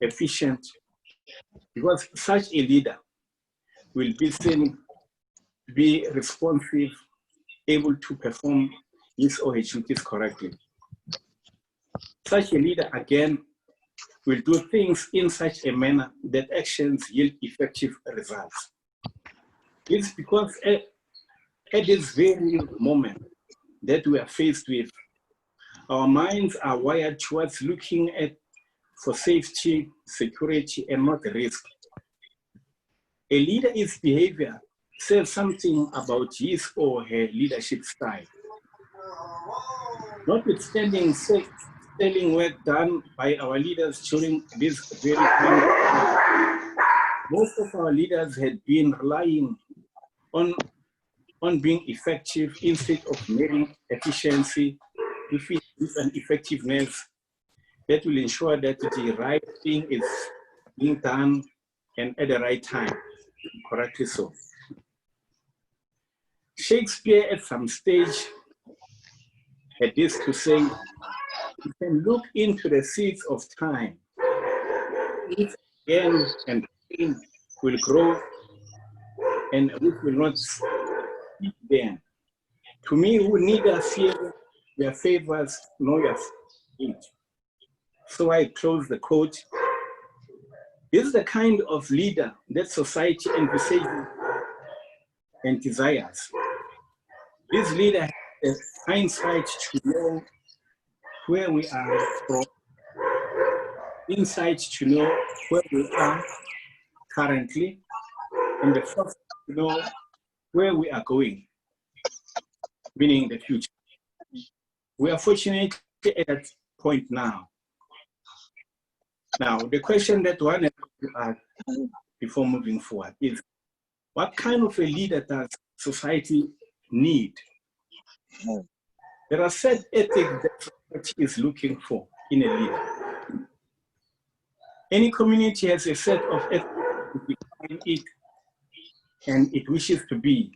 efficient, because such a leader will be seen to be responsive, able to perform his or her duties correctly. Such a leader, again, will do things in such a manner that actions yield effective results. It's because at this very moment that we are faced with, our minds are wired towards looking for safety, security, and not risk. A leader's behavior says something about his or her leadership style. Notwithstanding sterling work done by our leaders during this very time, most of our leaders had been relying on being effective instead of measuring efficiency with an effectiveness that will ensure that the right thing is being done and at the right time, correctly so. Shakespeare at some stage had this to say: you can look into the seeds of time. If again and again will grow and which will not speak then. To me, who neither fear your favors nor your feet. So I close the quote. This is the kind of leader that society envisages and desires. This leader has hindsight to know where we are from, insight to know where we are currently, and the first to know where we are going, meaning the future. We are fortunate at that point now. Now, the question that one has to ask before moving forward is, what kind of a leader does society need? There are set ethics that society is looking for in a leader. Any community has a set of ethics to define it and it wishes to be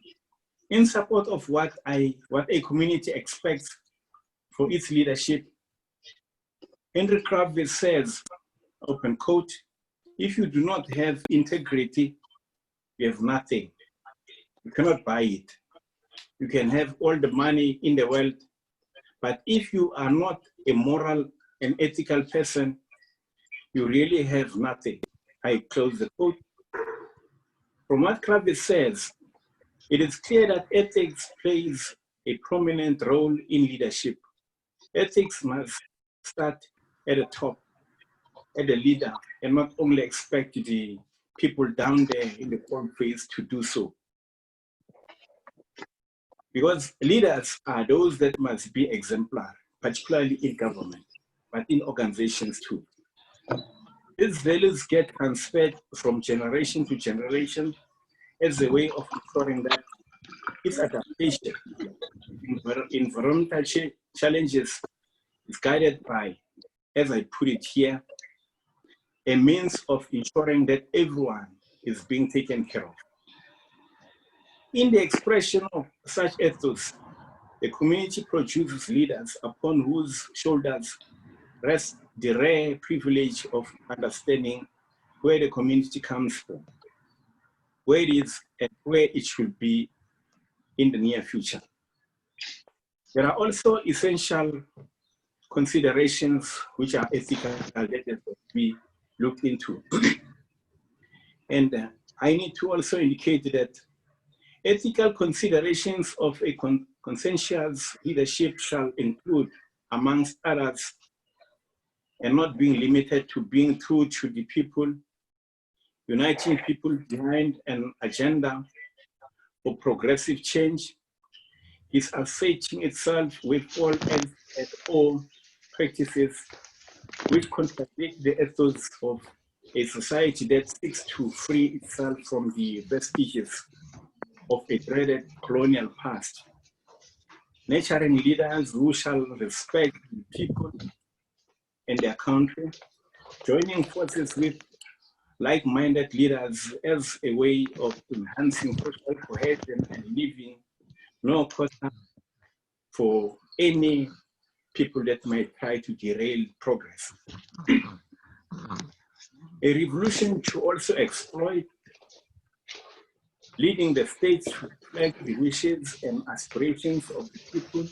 in support of what a community expects for its leadership. Henry Kravis says, open quote, if you do not have integrity, you have nothing. You cannot buy it. You can have all the money in the world, but if you are not a moral and ethical person, you really have nothing. I close the quote. From what Kravis says, it is clear that ethics plays a prominent role in leadership. Ethics must start at the top, at the leader, and not only expect the people down there in the front phase to do so. Because leaders are those that must be exemplar, particularly in government, but in organizations too. These values get transferred from generation to generation as a way of ensuring that its adaptation to environmental challenges is guided by, as I put it here, a means of ensuring that everyone is being taken care of. In the expression of such ethos, the community produces leaders upon whose shoulders rests the rare privilege of understanding where the community comes from, where it is, and where it should be in the near future. There are also essential considerations which are ethical that have to be looked into. And I need to also indicate that ethical considerations of a conscientious leadership shall include, amongst others, and not being limited to being true to the people, uniting people behind an agenda for progressive change, disassociating itself with all ends and all practices which contradict the ethos of a society that seeks to free itself from the vestiges of a dreaded colonial past. Nurturing leaders who shall respect the people and their country, joining forces with like-minded leaders as a way of enhancing social cohesion and leaving no cause for any people that might try to derail progress. A revolution to also exploit, leading the states to reflect the wishes and aspirations of the people,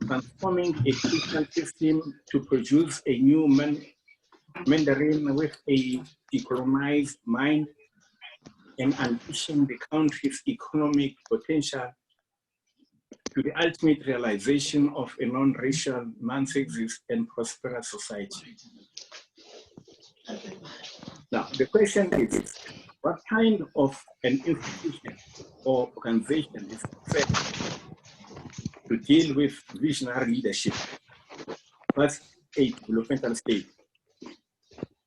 transforming a fiscal system to produce a new Mandarin with a decolonized mind, and unleashing the country's economic potential to the ultimate realization of a non-racial, non-sexist, and prosperous society. Now, the question is, what kind of an institution or organization is set to deal with visionary leadership as a developmental state?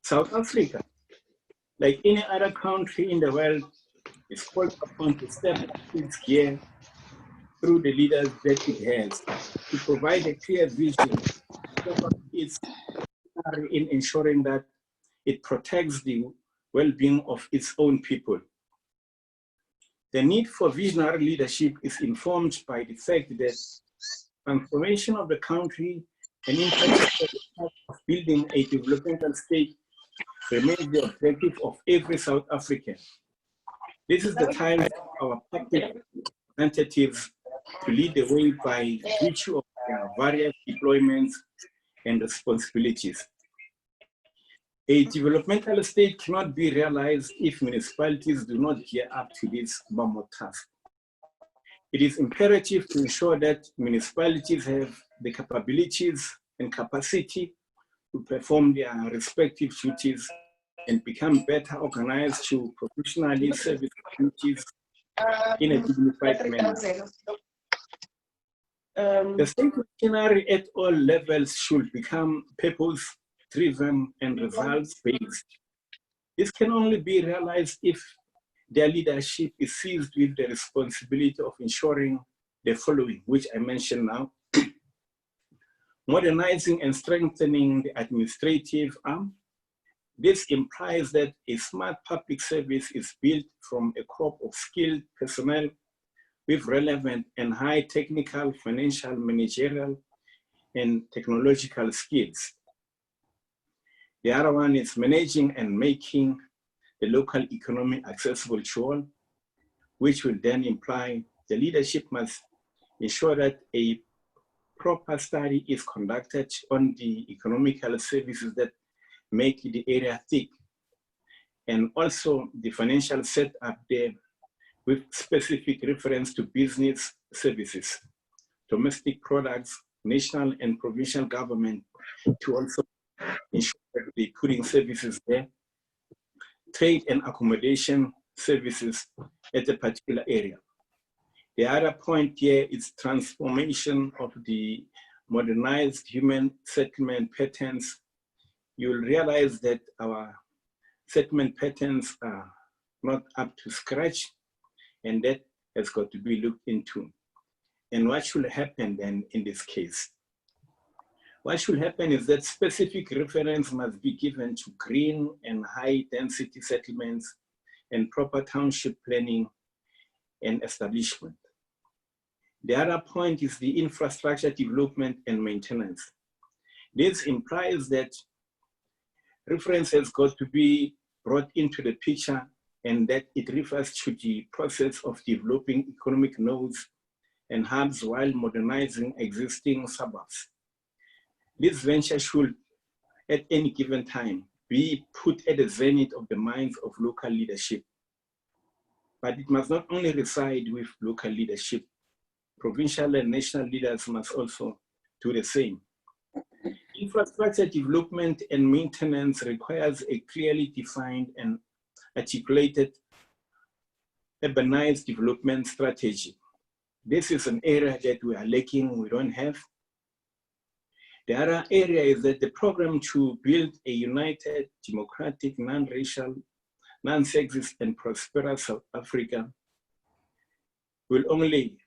South Africa, like any other country in the world, is called upon to step its gear through the leaders that it has to provide a clear vision of its in ensuring that it protects the well-being of its own people. The need for visionary leadership is informed by the fact that transformation of the country and in particular of building a developmental state remains the objective of every South African. This is the time for our public entities to lead the way by virtue of their various deployments and responsibilities. A developmental state cannot be realized if municipalities do not gear up to this mammoth task. It is imperative to ensure that municipalities have the capabilities and capacity to perform their respective duties and become better organized to professionally service duties in a dignified manner. The state machinery at all levels should become purpose-driven and results-based. This can only be realized if their leadership is seized with the responsibility of ensuring the following, which I mentioned now: modernizing and strengthening the administrative arm. This implies that a smart public service is built from a crop of skilled personnel with relevant and high technical, financial, managerial, and technological skills. The other one is managing and making the local economy accessible to all, which will then imply the leadership must ensure that a proper study is conducted on the economical services that make the area thick, and also the financial setup there with specific reference to business services, domestic products, national and provincial government to also ensure that they're putting services there, trade and accommodation services at a particular area. The other point here is transformation of the modernized human settlement patterns. You'll realize that our settlement patterns are not up to scratch, and that has got to be looked into. And what should happen then in this case? What should happen is that specific reference must be given to green and high density settlements and proper township planning and establishment. The other point is the infrastructure development and maintenance. This implies that reference has got to be brought into the picture, and that it refers to the process of developing economic nodes and hubs while modernizing existing suburbs. This venture should, at any given time, be put at the zenith of the minds of local leadership. But it must not only reside with local leadership, provincial and national leaders must also do the same. Infrastructure development and maintenance requires a clearly defined and articulated urbanized development strategy. This is an area that we are lacking, we don't have. The other area is that the program to build a united, democratic, non-racial, non-sexist, and prosperous South Africa will only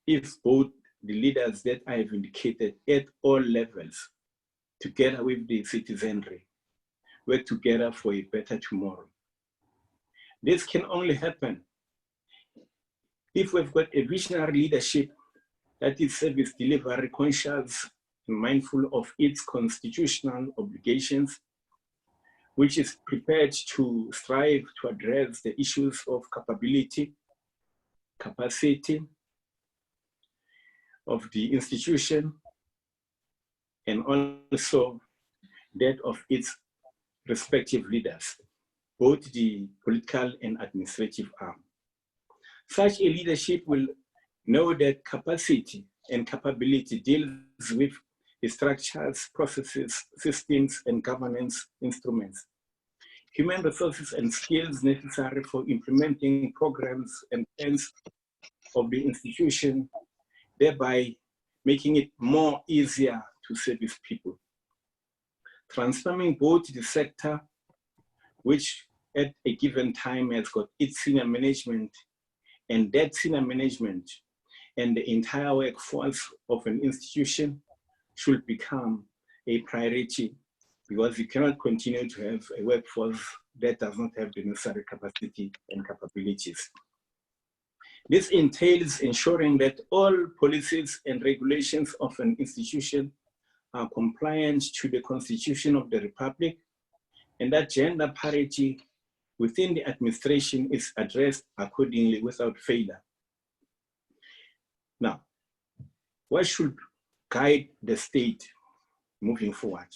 if both the leaders that I have indicated at all levels, together with the citizenry, work together for a better tomorrow. This can only happen if we've got a visionary leadership that is service delivery conscious and mindful of its constitutional obligations, which is prepared to strive to address the issues of capability, capacity of the institution, and also that of its respective leaders, both the political and administrative arm. Such a leadership will know that capacity and capability deals with the structures, processes, systems, and governance instruments, human resources and skills necessary for implementing programs and plans of the institution, thereby making it more easier to service people. Transforming both the sector, which at a given time has got its senior management, and that senior management and the entire workforce of an institution should become a priority, because you cannot continue to have a workforce that does not have the necessary capacity and capabilities. This entails ensuring that all policies and regulations of an institution are compliant to the Constitution of the Republic, and that gender parity within the administration is addressed accordingly without failure. Now, what should guide the state moving forward?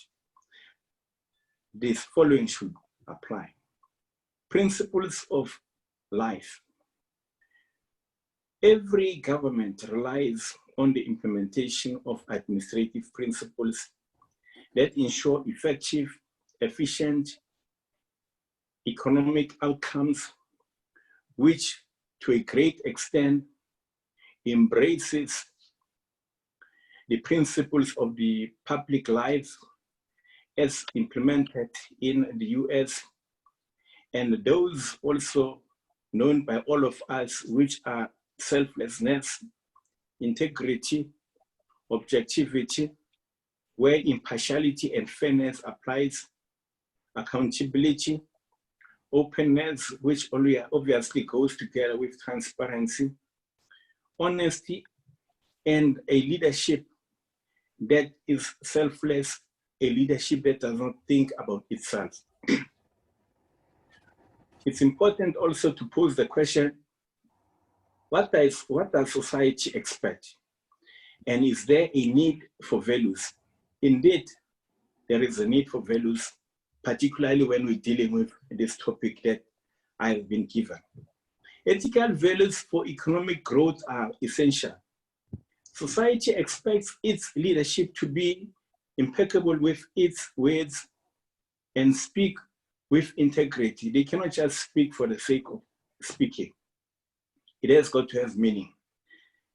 This following should apply. Principles of life. Every government relies on the implementation of administrative principles that ensure effective, efficient economic outcomes, which to a great extent embraces the principles of the public life as implemented in the US, and those also known by all of us, which are selflessness, integrity, objectivity, where impartiality and fairness applies, accountability, openness, which obviously goes together with transparency, honesty, and a leadership that is selfless, a leadership that does not think about itself. It's important also to pose the question, what does society expect? And is there a need for values? Indeed, there is a need for values, particularly when we're dealing with this topic that I've been given. Ethical values for economic growth are essential. Society expects its leadership to be impeccable with its words and speak with integrity. They cannot just speak for the sake of speaking. It has got to have meaning.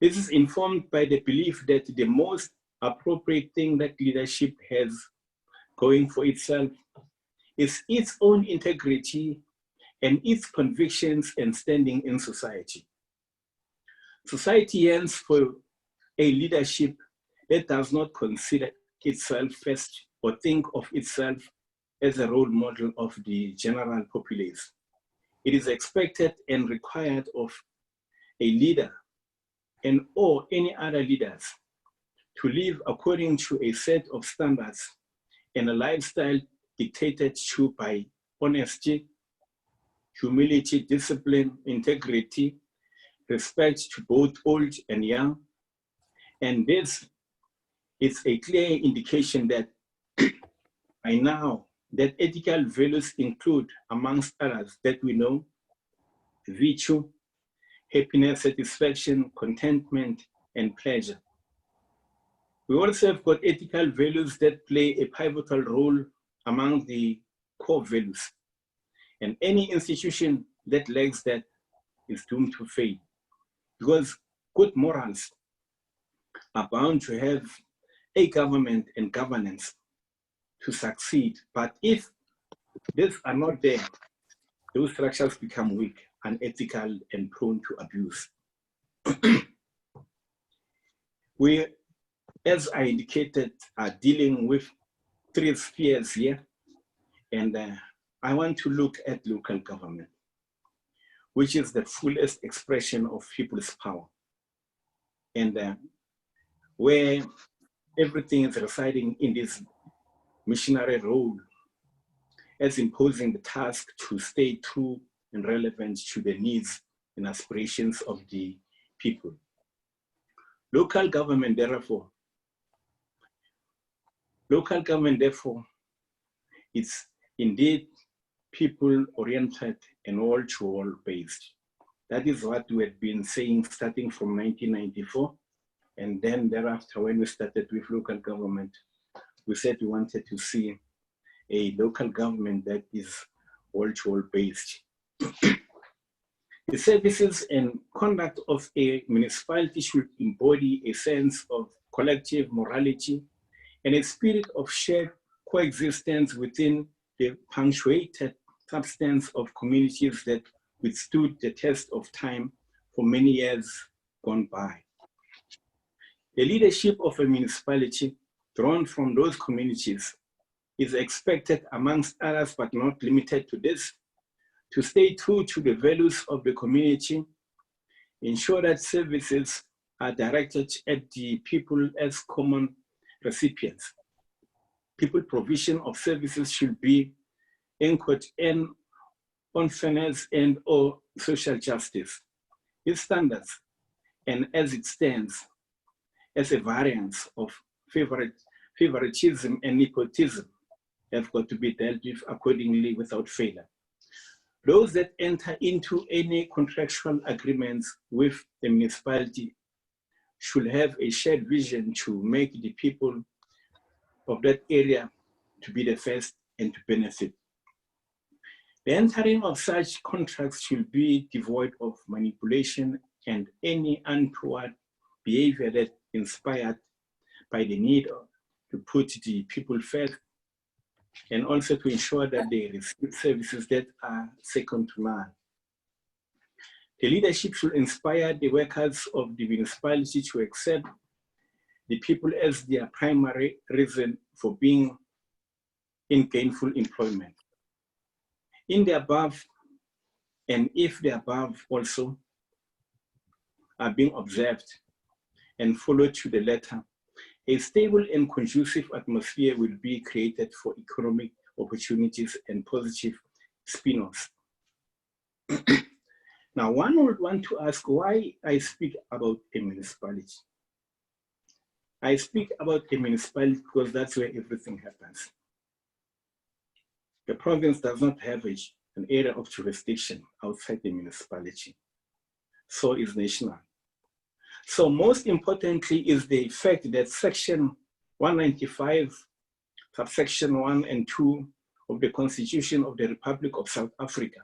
This is informed by the belief that the most appropriate thing that leadership has going for itself is its own integrity and its convictions and standing in society. Society yearns for a leadership that does not consider itself first or think of itself as a role model of the general populace. It is expected and required of a leader and or any other leaders to live according to a set of standards and a lifestyle dictated to by honesty, humility, discipline, integrity, respect to both old and young. And this is a clear indication that by now that ethical values include, amongst others that we know, virtue, happiness, satisfaction, contentment, and pleasure. We also have got ethical values that play a pivotal role among the core values. And any institution that lacks that is doomed to fail, because good morals are bound to have a government and governance to succeed. But if these are not there, those structures become weak, unethical, and prone to abuse. We, as I indicated, are dealing with three spheres here, and I want to look at local government, which is the fullest expression of people's power, and where everything is residing in this missionary role as imposing the task to stay true and relevant to the needs and aspirations of the people. Local government, therefore, it's indeed people-oriented and wall-to-wall based. That is what we had been saying starting from 1994. And then thereafter, when we started with local government, we said we wanted to see a local government that is wall-to-wall based. The services and conduct of a municipality should embody a sense of collective morality and a spirit of shared coexistence within the punctuated substance of communities that withstood the test of time for many years gone by. The leadership of a municipality drawn from those communities is expected, amongst others, but not limited to this, to stay true to the values of the community, ensure that services are directed at the people as common recipients. People provision of services should be anchored on fairness and or social justice. These standards, and as it stands, as a variance of favoritism and nepotism, have got to be dealt with accordingly without failure. Those that enter into any contractual agreements with the municipality should have a shared vision to make the people of that area to be the first and to benefit. The entering of such contracts should be devoid of manipulation and any untoward behavior that inspired by the need to put the people first, and also to ensure that they receive services that are second to none. The leadership should inspire the workers of the municipality to accept the people as their primary reason for being in gainful employment. In the above, and if the above also are being observed and followed to the letter, a stable and conducive atmosphere will be created for economic opportunities and positive spin-offs. Now, one would want to ask why I speak about a municipality. I speak about a municipality because that's where everything happens. The province does not have an area of jurisdiction outside the municipality. So is national. So most importantly is the fact that section 195, subsection 1 and 2 of the Constitution of the Republic of South Africa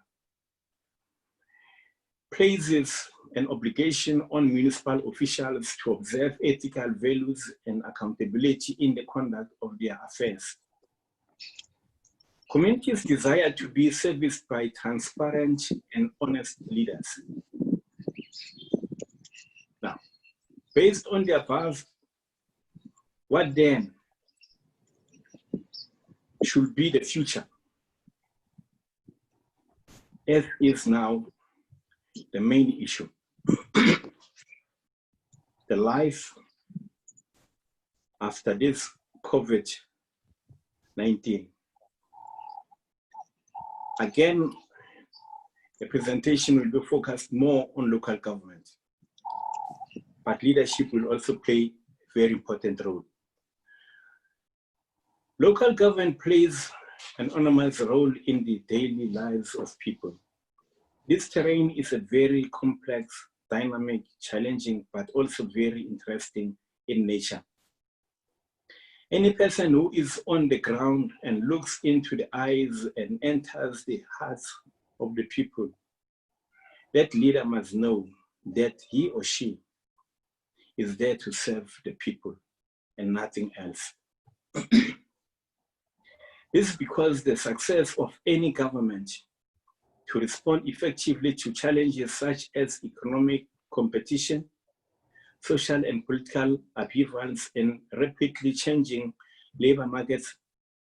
places an obligation on municipal officials to observe ethical values and accountability in the conduct of their affairs. Communities desire to be serviced by transparent and honest leaders. Now, based on the above, what then should be the future, as is now the main issue? The life after this COVID-19. Again, the presentation will be focused more on local government, but leadership will also play a very important role. Local government plays an enormous role in the daily lives of people. This terrain is a very complex, dynamic, challenging, but also very interesting in nature. Any person who is on the ground and looks into the eyes and enters the hearts of the people, that leader must know that he or she is there to serve the people and nothing else. This is because the success of any government to respond effectively to challenges such as economic competition, social and political upheavals, and rapidly changing labor markets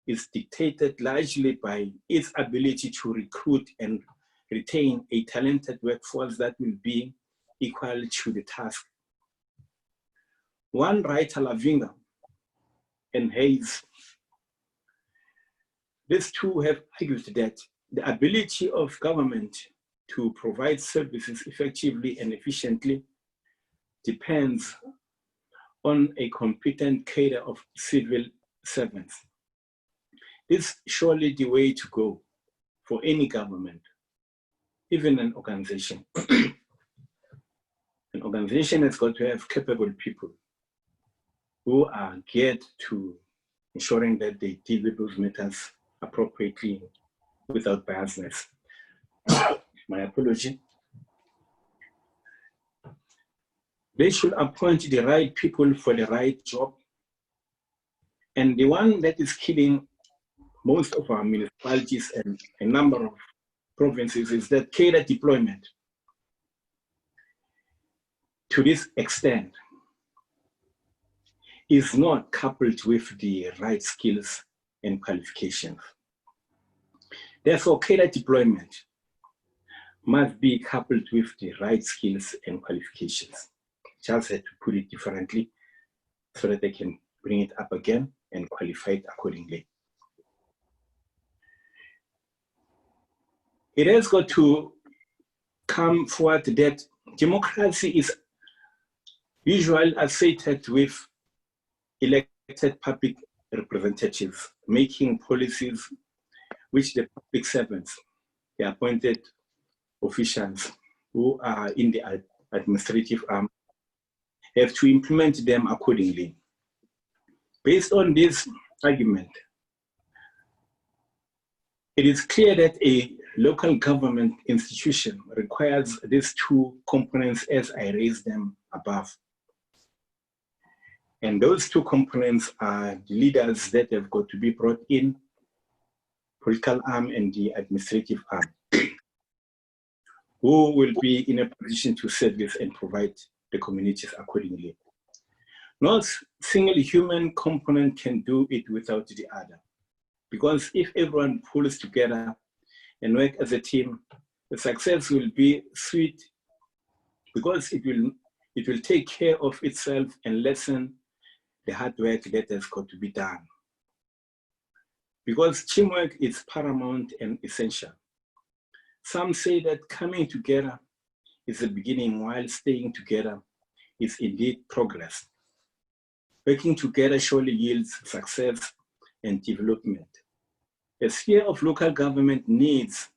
is dictated largely by its ability to recruit and retain a talented workforce that will be equal to the task. One writer, Lavinga and Hayes, These two have argued that the ability of government to provide services effectively and efficiently depends on a competent cadre of civil servants. This is surely the way to go for any government, even an organization. An organization has got to have capable people who are geared to ensuring that they deal with those matters appropriately without biasness. My apology. They should appoint the right people for the right job. And the one that is killing most of our municipalities and a number of provinces is that cadre deployment. To this extent, is not coupled with the right skills and qualifications. Therefore, cadre deployment must be coupled with the right skills and qualifications. Just had to put it differently so that they can bring it up again and qualify it accordingly. It has got to come forward that democracy is usually associated with elected public representatives making policies which the public servants, the appointed officials who are in the administrative arm, have to implement them accordingly. Based on this argument, it is clear that a local government institution requires these two components as I raised them above. And those two components are the leaders that have got to be brought in, political arm and the administrative arm, who will be in a position to service and provide the communities accordingly. No single human component can do it without the other. Because if everyone pulls together and work as a team, the success will be sweet because it will take care of itself and lessen the hard work that has got to be done. Because teamwork is paramount and essential. Some say that coming together is the beginning, while staying together is indeed progress. Working together surely yields success and development. The sphere of local government needs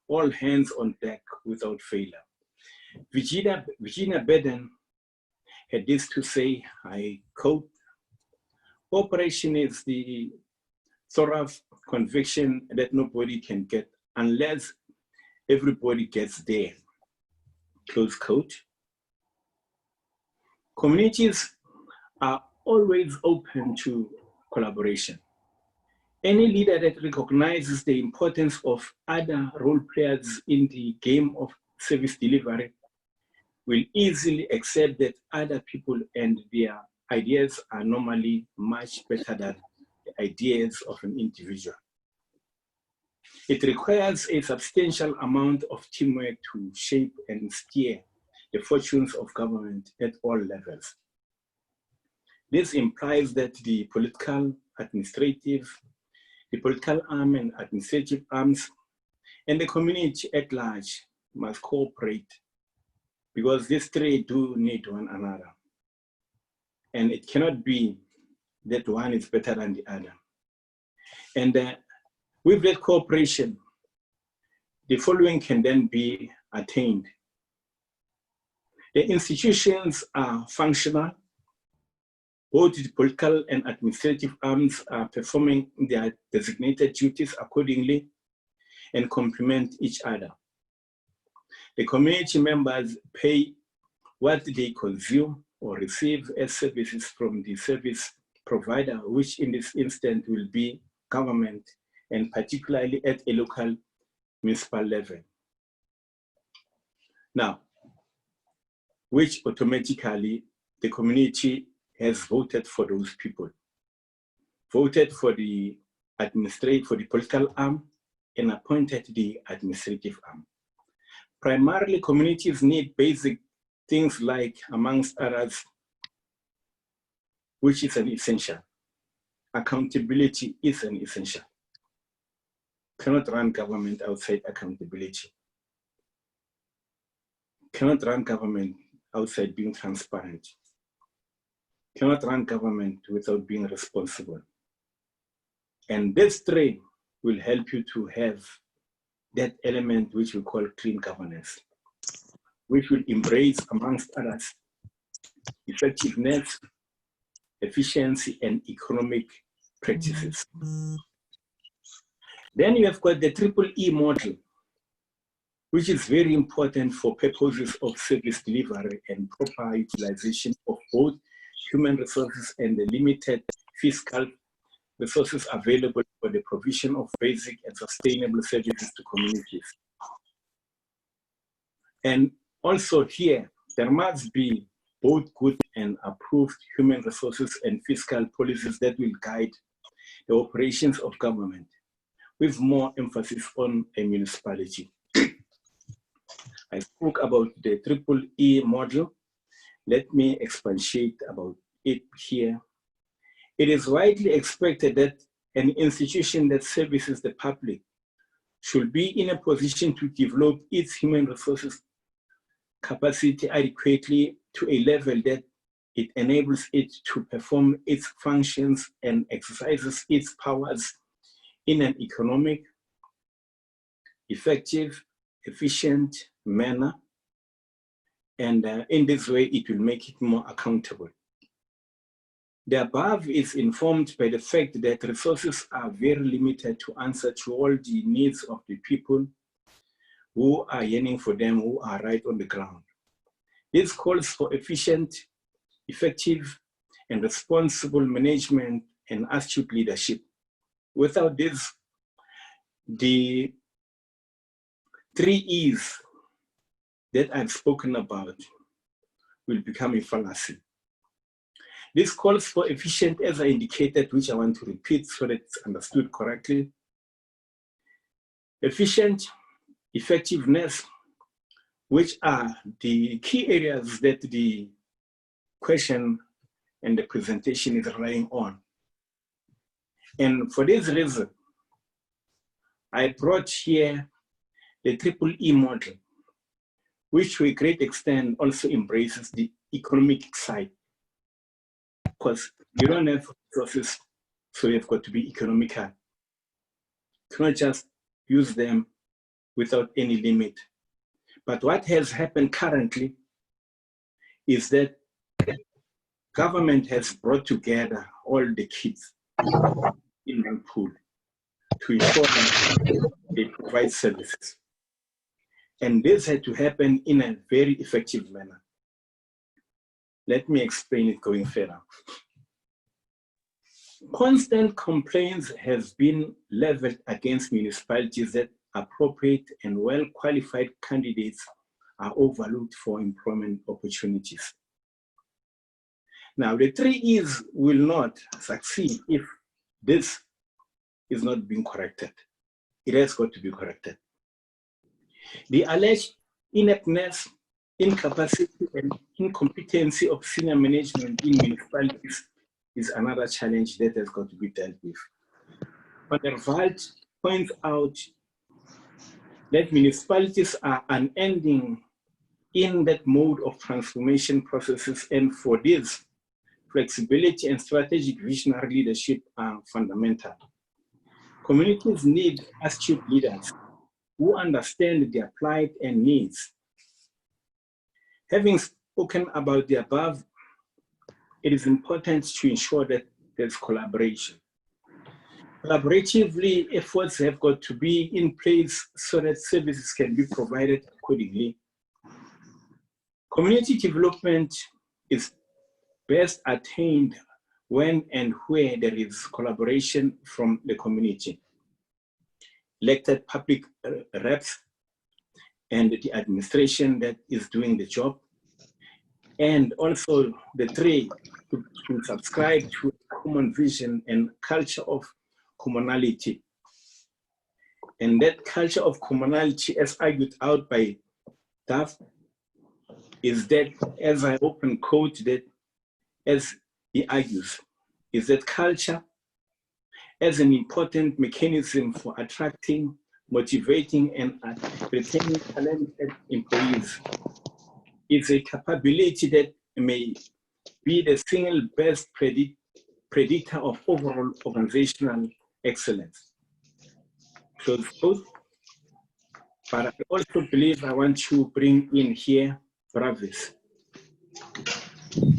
all hands on deck without failure. Virginia Baden had this to say, I quote, "Cooperation is the thorough conviction that nobody can get unless everybody gets there," close quote. Communities are always open to collaboration. Any leader that recognizes the importance of other role players in the game of service delivery will easily accept that other people and their ideas are normally much better than the ideas of an individual. It requires a substantial amount of teamwork to shape and steer the fortunes of government at all levels. This implies that the political arm and administrative arms, and the community at large must cooperate, because these three do need one another. And it cannot be that one is better than the other. And with that cooperation, the following can then be attained. The institutions are functional. Both the political and administrative arms are performing their designated duties accordingly and complement each other. The community members pay what they consume or receive as services from the service provider, which in this instance will be government, and particularly at a local municipal level. Now, which automatically the community has voted for those people, voted for the political arm and appointed the administrative arm. Primarily, communities need basic things like, amongst others, which is an essential. Accountability is an essential. cannot run government outside accountability, cannot run government outside being transparent, cannot run government without being responsible. And this three will help you to have that element which we call clean governance, which will embrace, amongst others, effectiveness, efficiency, and economic practices. Then you have got the triple E model, which is very important for purposes of service delivery and proper utilization of both human resources and the limited fiscal resources available for the provision of basic and sustainable services to communities. And also here, there must be both good and approved human resources and fiscal policies that will guide the operations of government, with more emphasis on a municipality. I spoke about the triple E model. Let me expatiate about it here. It is widely expected that an institution that services the public should be in a position to develop its human resources capacity adequately to a level that it enables it to perform its functions and exercises its powers in an economic, effective, efficient manner. And in this way, it will make it more accountable. The above is informed by the fact that resources are very limited to answer to all the needs of the people who are yearning for them, who are right on the ground. This calls for efficient, effective, and responsible management and astute leadership. Without this, the 3 E's that I've spoken about will become a fallacy. This calls for efficient, as I indicated, which I want to repeat so that it's understood correctly. Efficient, effectiveness, which are the key areas that the question and the presentation is relying on. And for this reason, I brought here the triple E model, which to a great extent also embraces the economic side. Because you don't have resources, so you've got to be economical. You cannot just use them without any limit. But what has happened currently is that government has brought together all the kids in one pool to ensure that they provide services. And this had to happen in a very effective manner. Let me explain it going further. Constant complaints have been leveled against municipalities that appropriate and well-qualified candidates are overlooked for employment opportunities. Now, the 3 E's will not succeed if this is not being corrected. It has got to be corrected. The alleged ineptness, incapacity, and incompetency of senior management in municipalities is another challenge that has got to be dealt with. But the result points out that municipalities are unending in that mode of transformation processes, and for this, flexibility and strategic visionary leadership are fundamental. Communities need astute leaders who understand their plight and needs. Having spoken about the above, it is important to ensure that there's collaboration. Collaboratively, efforts have got to be in place so that services can be provided accordingly. Community development is best attained when and where there is collaboration from the community. Elected public reps and the administration that is doing the job, and also the three to subscribe to a common vision and culture of commonality. And that culture of commonality, as argued out by Duff, is that, as I open quote that, as he argues, is that culture as an important mechanism for attracting, motivating, and retaining talented employees. It's a capability that may be the single best predictor of overall organizational excellence. Close quote. But I also believe I want to bring in here Bravis,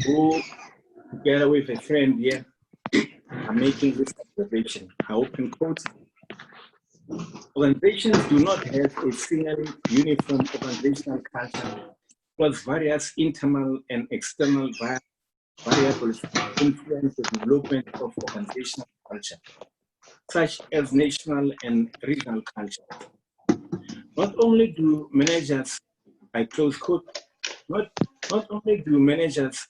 who, together with a friend here, are making this observation. I open quote. Organizations do not have a single uniform organizational culture, plus various internal and external variables influence the development of organizational culture, such as national and regional culture. Not only do managers, I close quote, not only do managers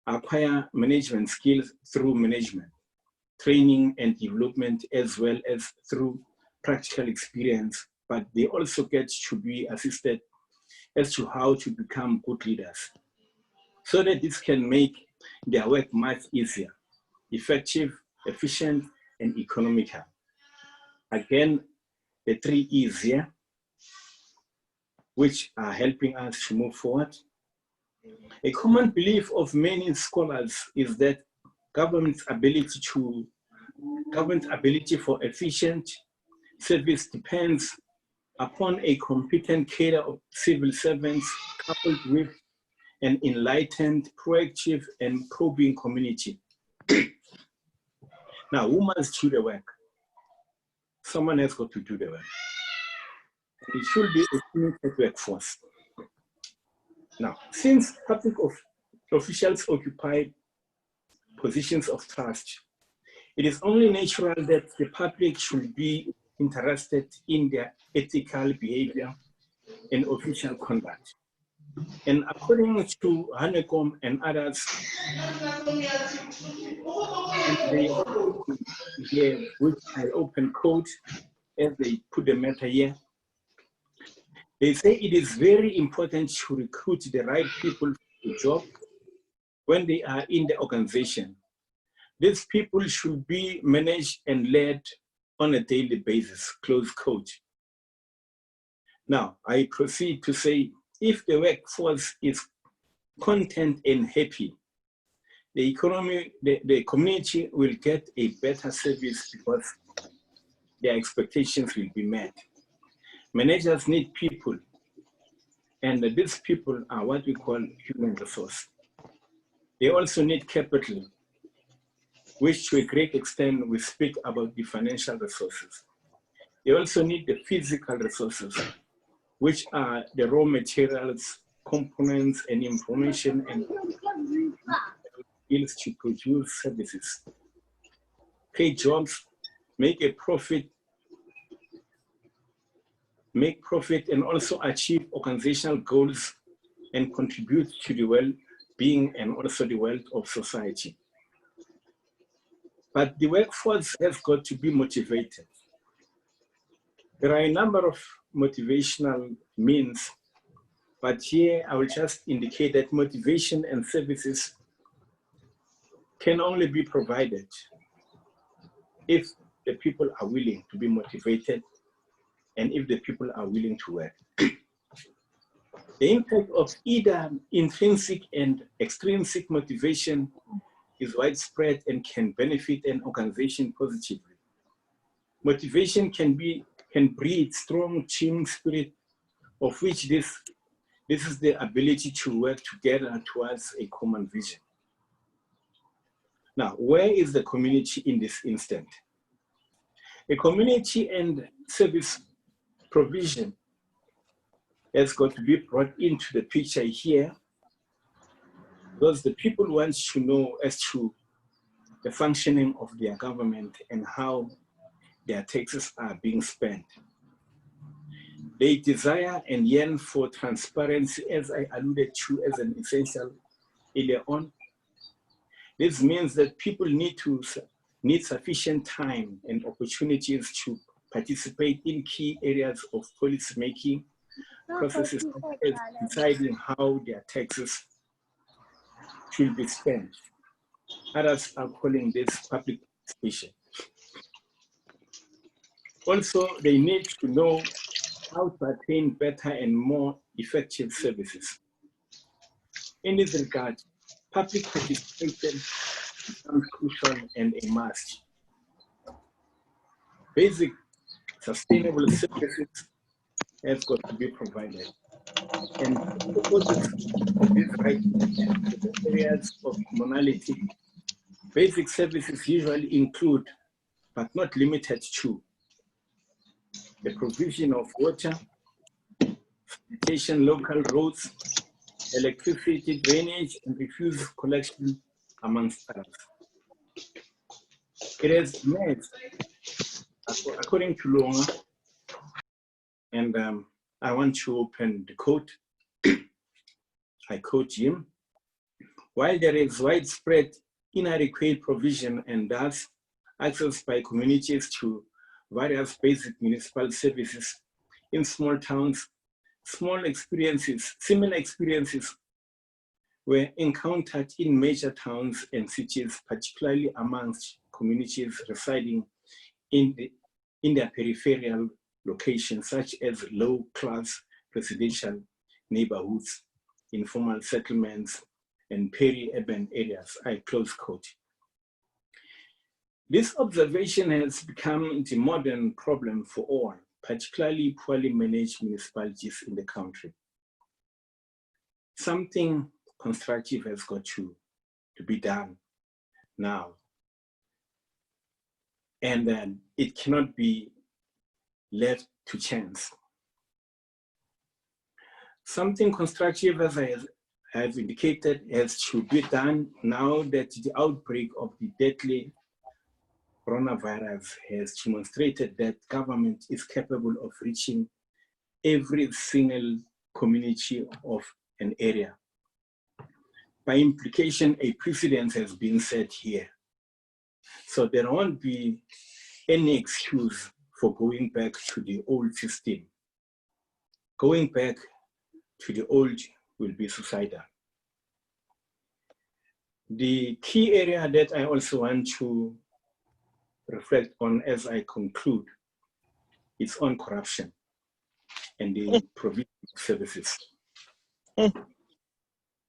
acquire management skills through management, training and development, as well as through practical experience, but they also get to be assisted as to how to become good leaders, so that this can make their work much easier, effective, efficient, and economical. Again, the 3 E's here, which are helping us to move forward. A common belief of many scholars is that government's ability for efficient service depends upon a competent cadre of civil servants coupled with an enlightened, proactive, and probing community. Now, who must do the work? Someone has got to do the work. It should be a committed workforce. Now, since public officials occupy positions of trust, it is only natural that the public should be interested in their ethical behavior and official conduct. And according to Honeycomb and others, here, which I open quote as they put the matter here, they say it is very important to recruit the right people for the job when they are in the organization. These people should be managed and led on a daily basis, close quote. Now, I proceed to say, if the workforce is content and happy, the community will get a better service because their expectations will be met. Managers need people, and these people are what we call human resource. They also need capital, which to a great extent we speak about the financial resources. They also need the physical resources, which are the raw materials, components, and information and skills to produce services, create jobs, make profit, and also achieve organizational goals and contribute to the well-being and also the wealth of society. But the workforce has got to be motivated. There are a number of motivational means, but here I will just indicate that motivation and services can only be provided if the people are willing to be motivated and if the people are willing to work. The impact of either intrinsic and extrinsic motivation is widespread and can benefit an organization positively. Motivation can breed strong team spirit, of which this is the ability to work together towards a common vision. Now, where is the community in this instant? A community and service provision has got to be brought into the picture here, because the people want to know as to the functioning of their government and how their taxes are being spent. They desire and yearn for transparency, as I alluded to as an essential earlier on. This means that people need sufficient time and opportunities to participate in key areas of policy making processes, deciding how their taxes should be spent. Others are calling this public participation. Also, they need to know how to attain better and more effective services. In this regard, public participation becomes crucial and a must. Basic sustainable services have got to be provided. And for purposes of this right to the areas of commonality, basic services usually include, but not limited to, the provision of water, sanitation, local roads, electricity, drainage, and refuse collection, amongst others. It has emerged, according to Lunga, and I want to open the quote. I quote him: while there is widespread inadequate provision and thus access by communities to various basic municipal services in small towns, similar experiences were encountered in major towns and cities, particularly amongst communities residing in their peripheral locations, such as low-class residential neighborhoods, informal settlements, and peri-urban areas. I close quote. This observation has become the modern problem for all, particularly poorly managed municipalities in the country. Something constructive has got to be done now. And it cannot be left to chance. Something constructive, as I have indicated, has to be done now that the outbreak of the deadly coronavirus has demonstrated that government is capable of reaching every single community of an area. By implication, a precedent has been set here. So there won't be any excuse for going back to the old system. Going back to the old will be suicidal. The key area that I also want to reflect on as I conclude is on corruption and the provision of services.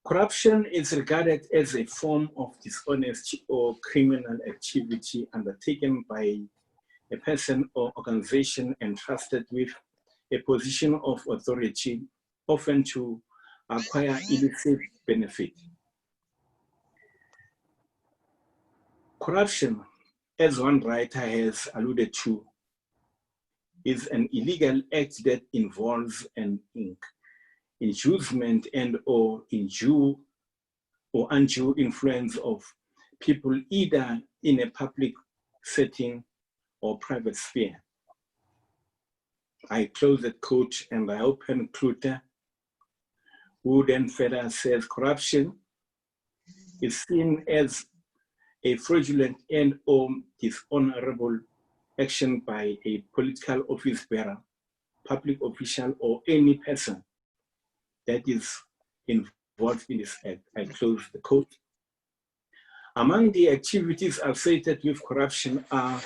Corruption is regarded as a form of dishonesty or criminal activity undertaken by a person or organization entrusted with a position of authority, often to acquire illicit benefit. Corruption, as one writer has alluded to, is an illegal act that involves an inducement and or undue influence of people either in a public setting or private sphere. I close that quote and I open Kluter, who then further says corruption is seen as a fraudulent and or dishonorable action by a political office bearer, public official, or any person that is involved in this act. I close the quote. Among the activities associated with corruption are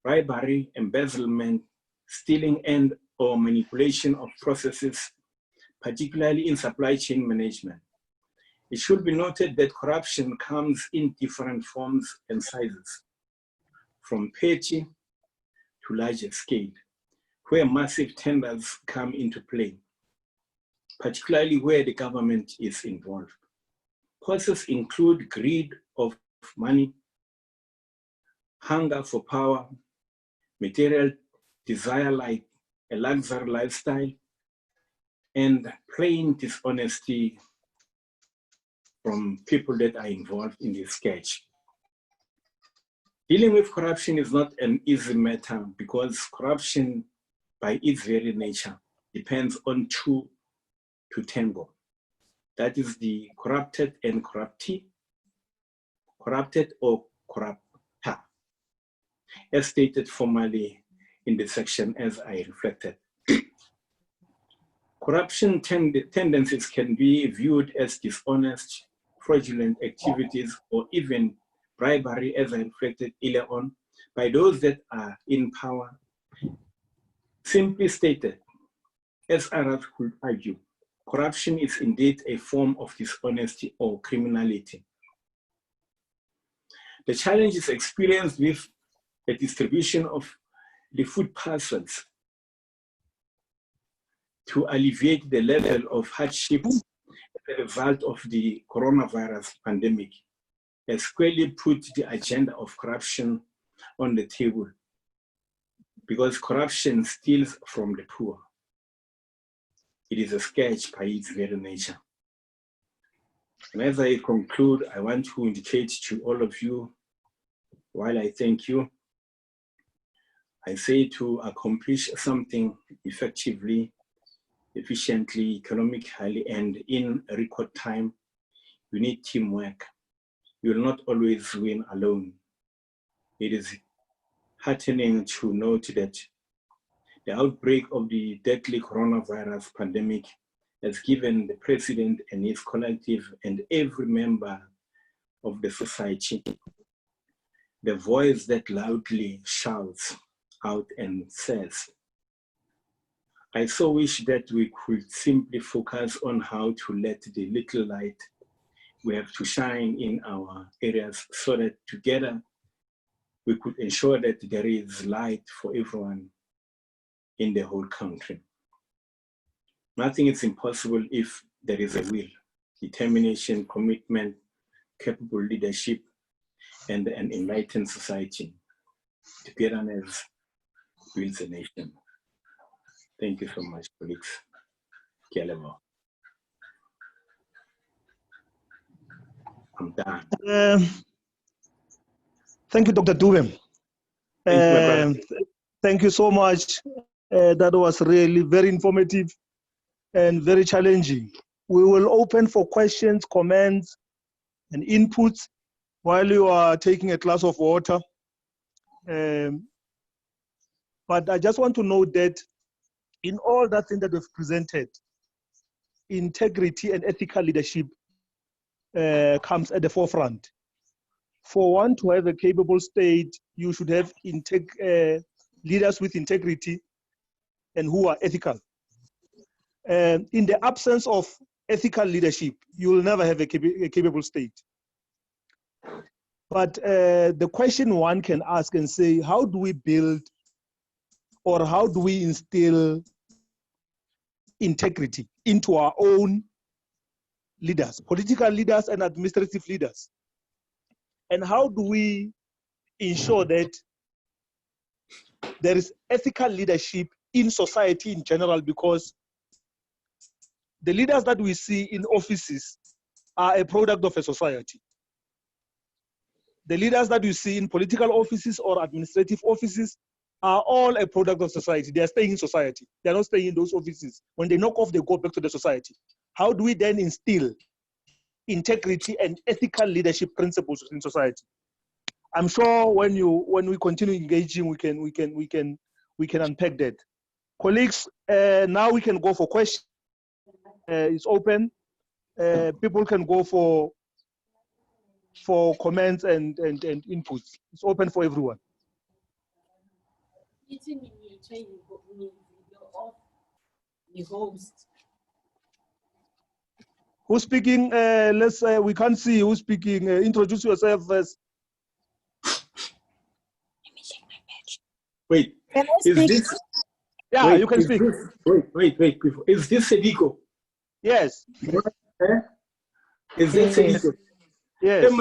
bribery, embezzlement, stealing and or manipulation of processes, particularly in supply chain management. It should be noted that corruption comes in different forms and sizes, from petty to larger scale, where massive tenders come into play, particularly where the government is involved. Causes include greed of money, hunger for power, material desire like a luxury lifestyle, and plain dishonesty from people that are involved in this sketch. Dealing with corruption is not an easy matter because corruption by its very nature depends on two to tango. That is the corrupted and corruptee, corrupted or corrupter, as stated formally in the section as I reflected. Corruption tendencies can be viewed as dishonest, fraudulent activities, or even bribery, as I reflected earlier on, by those that are in power Simply stated, as others could argue, corruption is indeed a form of dishonesty or criminality. The challenges experienced with the distribution of the food parcels to alleviate the level of hardship as a result of the coronavirus pandemic has squarely put the agenda of corruption on the table, because corruption steals from the poor. It is a scourge by its very nature. And as I conclude, I want to indicate to all of you, while I thank you, I say to accomplish something effectively, efficiently, economically, and in a record time, you need teamwork. You will not always win alone. It is heartening to note that the outbreak of the deadly coronavirus pandemic has given the president and his collective and every member of the society the voice that loudly shouts out and says, I so wish that we could simply focus on how to let the little light we have to shine in our areas, so that together we could ensure that there is light for everyone in the whole country. Nothing is impossible if there is a will, determination, commitment, capable leadership, and an enlightened society. Togetherness builds a nation. Thank you so much, colleagues. Kialemo. I'm done. Thank you, Dr. Dube. Thank you so much. That was really very informative and very challenging. We will open for questions, comments, and inputs while you are taking a glass of water. But I just want to note that in all that thing that we've presented, integrity and ethical leadership comes at the forefront. For one to have a capable state, you should have leaders with integrity and who are ethical. In the absence of ethical leadership, you will never have a capable state. But the question one can ask and say, how do we build or how do we instill integrity into our own leaders, political leaders and administrative leaders? And how do we ensure that there is ethical leadership in society in general? Because the leaders that we see in offices are a product of a society. The leaders that you see in political offices or administrative offices are all a product of society. They are staying in society. They are not staying in those offices. When they knock off, they go back to the society. How do we then instill integrity and ethical leadership principles in society? I'm sure when we continue engaging, we can unpack that. Colleagues, now we can go for questions. It's open. People can go for comments and inputs. It's open for everyone. Who's speaking? We can't see who's speaking. Introduce yourself first. Let me check my badge. Wait, Can I is speak? this? Yeah, wait, you can speak. Wait. Is this Sediko? Yes. Is that Sediko? Yes.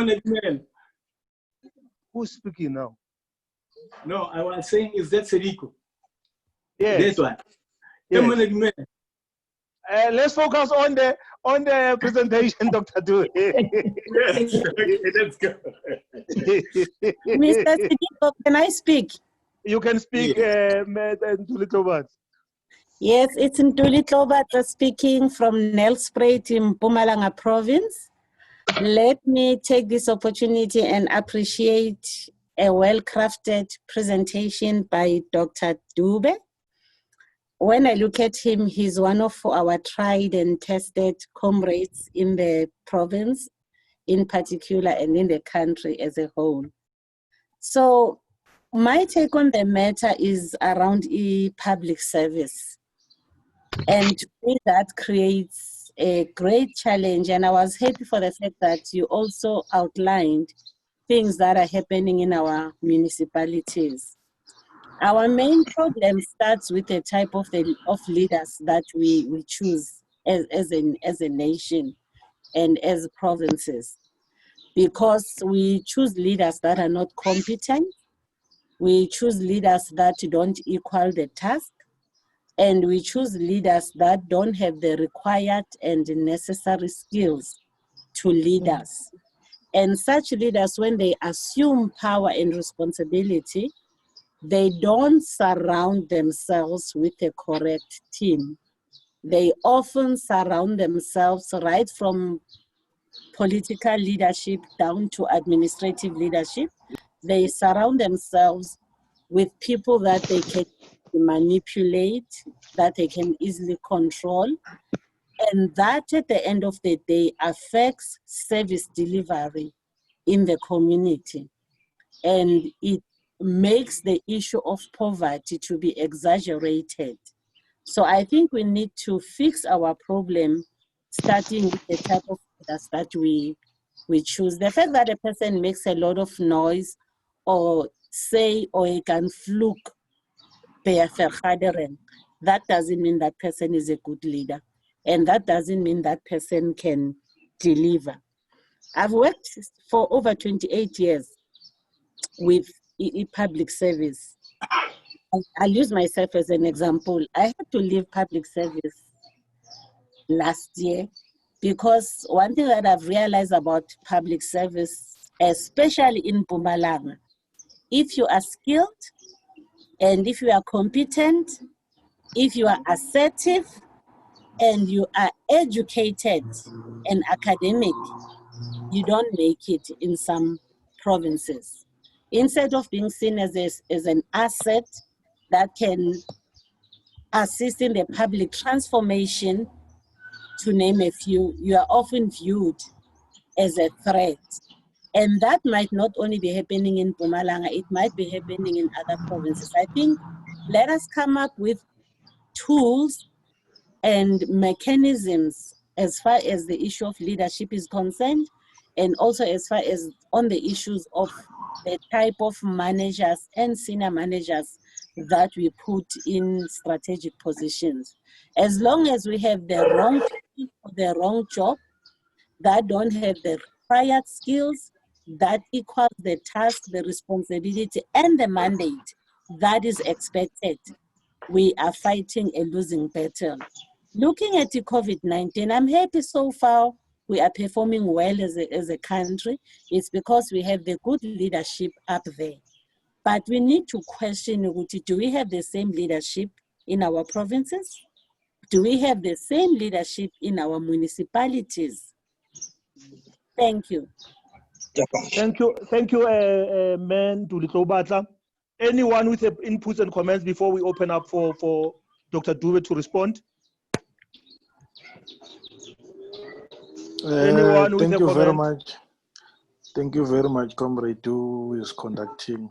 Who's speaking now? No, I was saying, is that Sediko? Yes. That one. Yes. Let's focus on the presentation, Dr. Dube. Yes. Okay, let's go. Mr. Sediko, can I speak? You can speak in little words. Yes, it's Ntuli Tlobata speaking from Nelspruit in Mpumalanga province. Let me take this opportunity and appreciate a well-crafted presentation by Dr. Dube. When I look at him, he's one of our tried and tested comrades in the province, in particular, and in the country as a whole. So My take on the matter is around public service. And that creates a great challenge. And I was happy for the fact that you also outlined things that are happening in our municipalities. Our main problem starts with the type of leaders that we choose as a nation and as provinces. Because we choose leaders that are not competent, we choose leaders that don't equal the task, and we choose leaders that don't have the required and necessary skills to lead us. And such leaders, when they assume power and responsibility, they don't surround themselves with a correct team. They often surround themselves right from political leadership down to administrative leadership. They surround themselves with people that they can manipulate, that they can easily control, and that at the end of the day affects service delivery in the community. And it makes the issue of poverty to be exaggerated. So I think we need to fix our problem, starting with the type of leaders that we choose. The fact that a person makes a lot of noise or say or he can fluke, that doesn't mean that person is a good leader. And that doesn't mean that person can deliver. I've worked for over 28 years with public service. I'll use myself as an example. I had to leave public service last year because one thing that I've realized about public service, especially in Mpumalanga, if you are skilled and if you are competent, if you are assertive and you are educated and academic, you don't make it in some provinces. Instead of being seen as an asset that can assist in the public transformation, to name a few, you are often viewed as a threat. And that might not only be happening in Mpumalanga, it might be happening in other provinces. I think let us come up with tools and mechanisms as far as the issue of leadership is concerned, and also as far as on the issues of the type of managers and senior managers that we put in strategic positions. As long as we have the wrong people for the wrong job, that don't have the required skills, that equals the task, the responsibility, and the mandate that is expected, we are fighting a losing battle. Looking at the COVID-19, I'm happy so far we are performing well as a country. It's because we have the good leadership up there. But we need to question, do we have the same leadership in our provinces? Do we have the same leadership in our municipalities? Thank you. Thank you, Man Dulitlo. Anyone with inputs and comments before we open up for Dr. Dube to respond? Anyone with thank a you very comment? much. Thank you very much, Comrade, who is conducting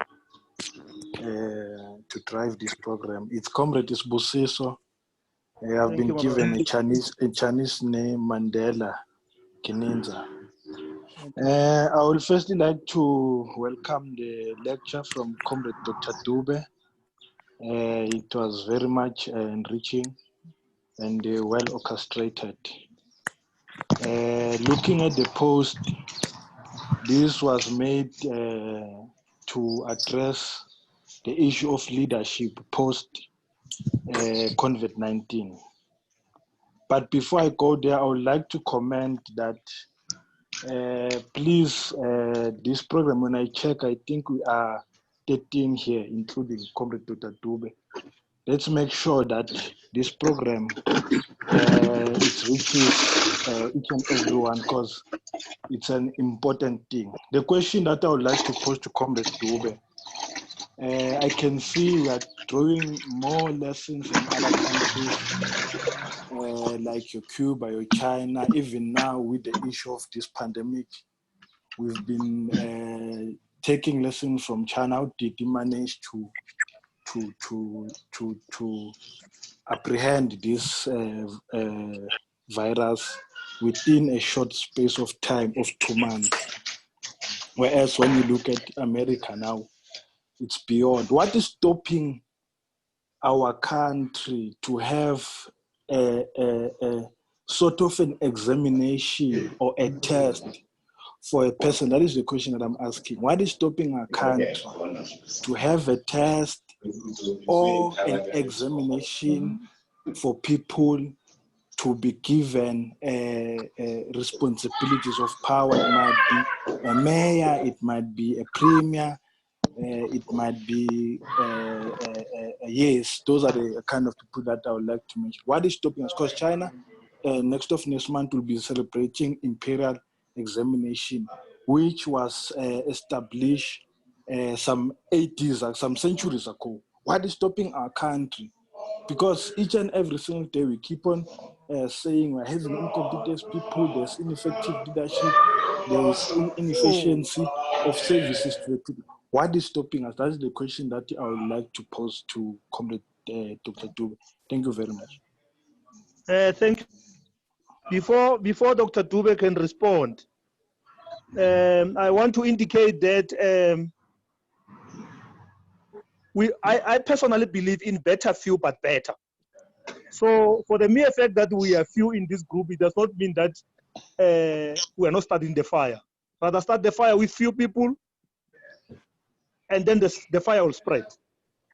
to drive this program. It's Comrade Busiso. I've been given a Chinese name, Mandela Kininza. I would firstly like to welcome the lecture from Comrade Dr. Dube. It was very much enriching and well orchestrated. Looking at the post, this was made to address the issue of leadership post COVID-19. But before I go there, I would like to comment that please, this program, when I check, I think we are 13 here, including Comrade Dr. Dube. Let's make sure that this program it reaches each and everyone, because it's an important thing. The question that I would like to pose to Comrade Dube, I can see we are drawing more lessons from other countries like your Cuba, your China. Even now with the issue of this pandemic, we've been taking lessons from China, how did he manage to apprehend this virus within a short space of time of 2 months? Whereas when you look at America now, it's beyond. What is stopping our country to have a sort of an examination or a test for a person? That is the question that I'm asking. What is stopping our country to have a test or an examination for people to be given responsibilities of power? It might be a mayor, it might be a premier, it might be, yes, those are the kind of people that I would like to mention. What is stopping us? Because China, next month, will be celebrating imperial examination, which was established some 80s, some centuries ago. What is stopping our country? Because each and every single day we keep on saying we're having incompetent people, there's ineffective leadership, there's inefficiency of services to the people. What is stopping us? That's the question that I would like to pose to Comrade Dr. Dube. Thank you very much. Thank you. Before Dr. Dube can respond, I want to indicate that I personally believe in better few but better. So for the mere fact that we are few in this group, it does not mean that we are not starting the fire. Rather start the fire with few people, and then the fire will spread.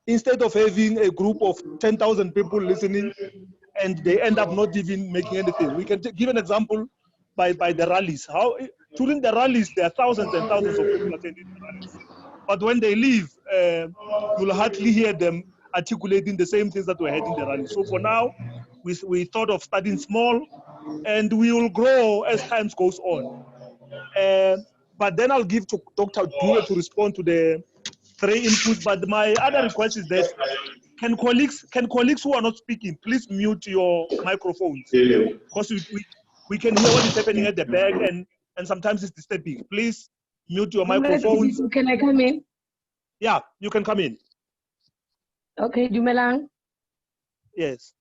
Instead of having a group of 10,000 people listening, and they end up not even making anything. We can give an example by the rallies. How during the rallies there are thousands and thousands of people attending the rallies, but when they leave, you'll hardly hear them articulating the same things that were had in the rally. So for now, we thought of starting small, and we will grow as time goes on. But then I'll give to Dr. Dube to respond to the 3 inputs. But my other request is that can colleagues who are not speaking please mute your microphones, because we can hear what is happening at the back, and sometimes it's disturbing. Please mute your microphones. Can I come in? Yeah, you can come in. Okay, Dumelang. Yes.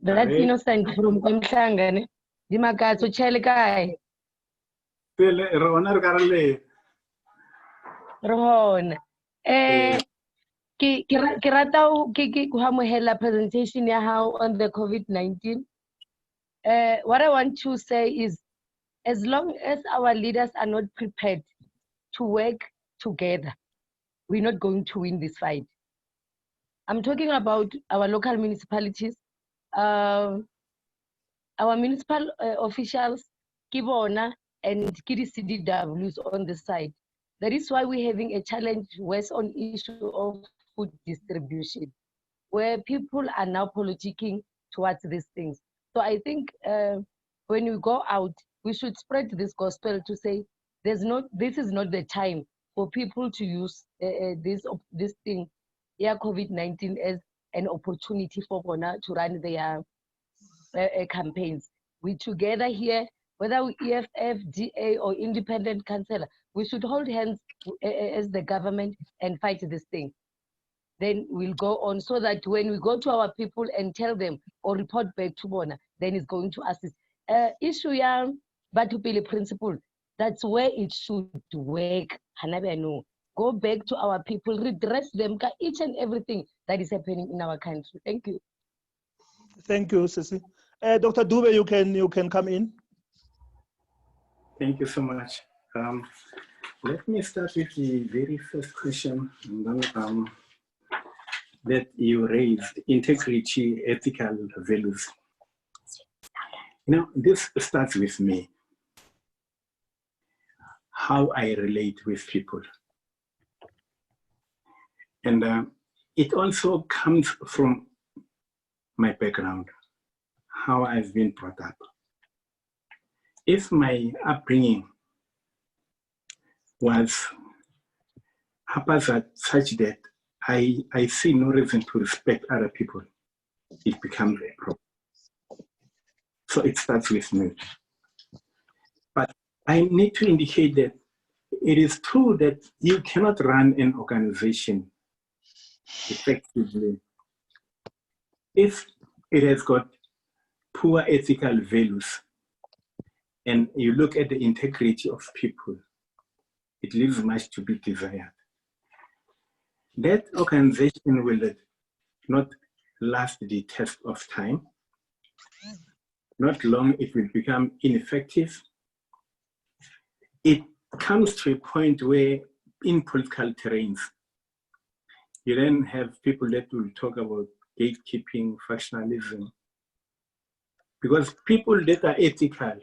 That's Innocent from Komhlanga. Dimakatso chele kai. Rohon. Ke rata ho amohela presentation ya hao on the COVID-19. What I want to say is, as long as our leaders are not prepared to work together, we're not going to win this fight. I'm talking about our local municipalities, our municipal officials, Kibona and Kiri CDWs on the side. That is why we're having a challenge worse on issue of food distribution, where people are now politicking towards these things. So I think when we go out, we should spread this gospel to say this is not the time for people to use this thing, COVID-19, as an opportunity for Bona to run their campaigns. We together here, whether we EFF, DA, or independent councillor, we should hold hands as the government and fight this thing. Then we'll go on, so that when we go to our people and tell them or report back to Bona, then it's going to assist. Issue yang Batupili principle, that's where it should work. Go back to our people, redress them, each and everything that is happening in our country. Thank you. Thank you, Sisi. Dr. Dube, you can come in. Thank you so much. Let me start with the very first question that you raised: integrity, ethical values. This starts with me, how I relate with people. And it also comes from my background, how I've been brought up. If my upbringing was haphazard such that I see no reason to respect other people, it becomes a problem. So it starts with me. But I need to indicate that it is true that you cannot run an organization effectively if it has got poor ethical values and you look at the integrity of people, it leaves much to be desired. That organization will not last the test of time. Not long, it will become ineffective. It comes to a point where in political terrains, you then have people that will talk about gatekeeping, factionalism, because people that are ethical,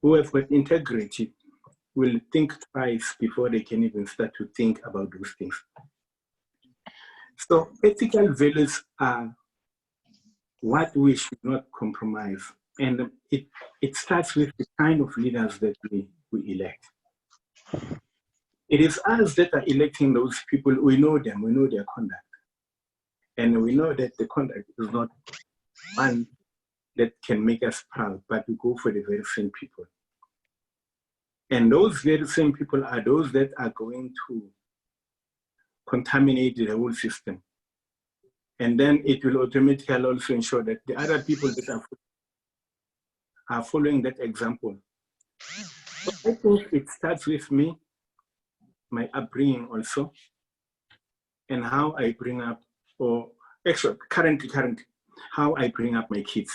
who have got integrity, will think twice before they can even start to think about those things. So ethical values are what we should not compromise. And it starts with the kind of leaders that we elect. It is us that are electing those people. We know them, we know their conduct. And we know that the conduct is not one that can make us proud, but we go for the very same people. And those very same people are those that are going to contaminate the whole system. And then it will automatically also ensure that the other people that are following that example. So I think it starts with me, my upbringing also, and how I bring up, or actually currently, how I bring up my kids.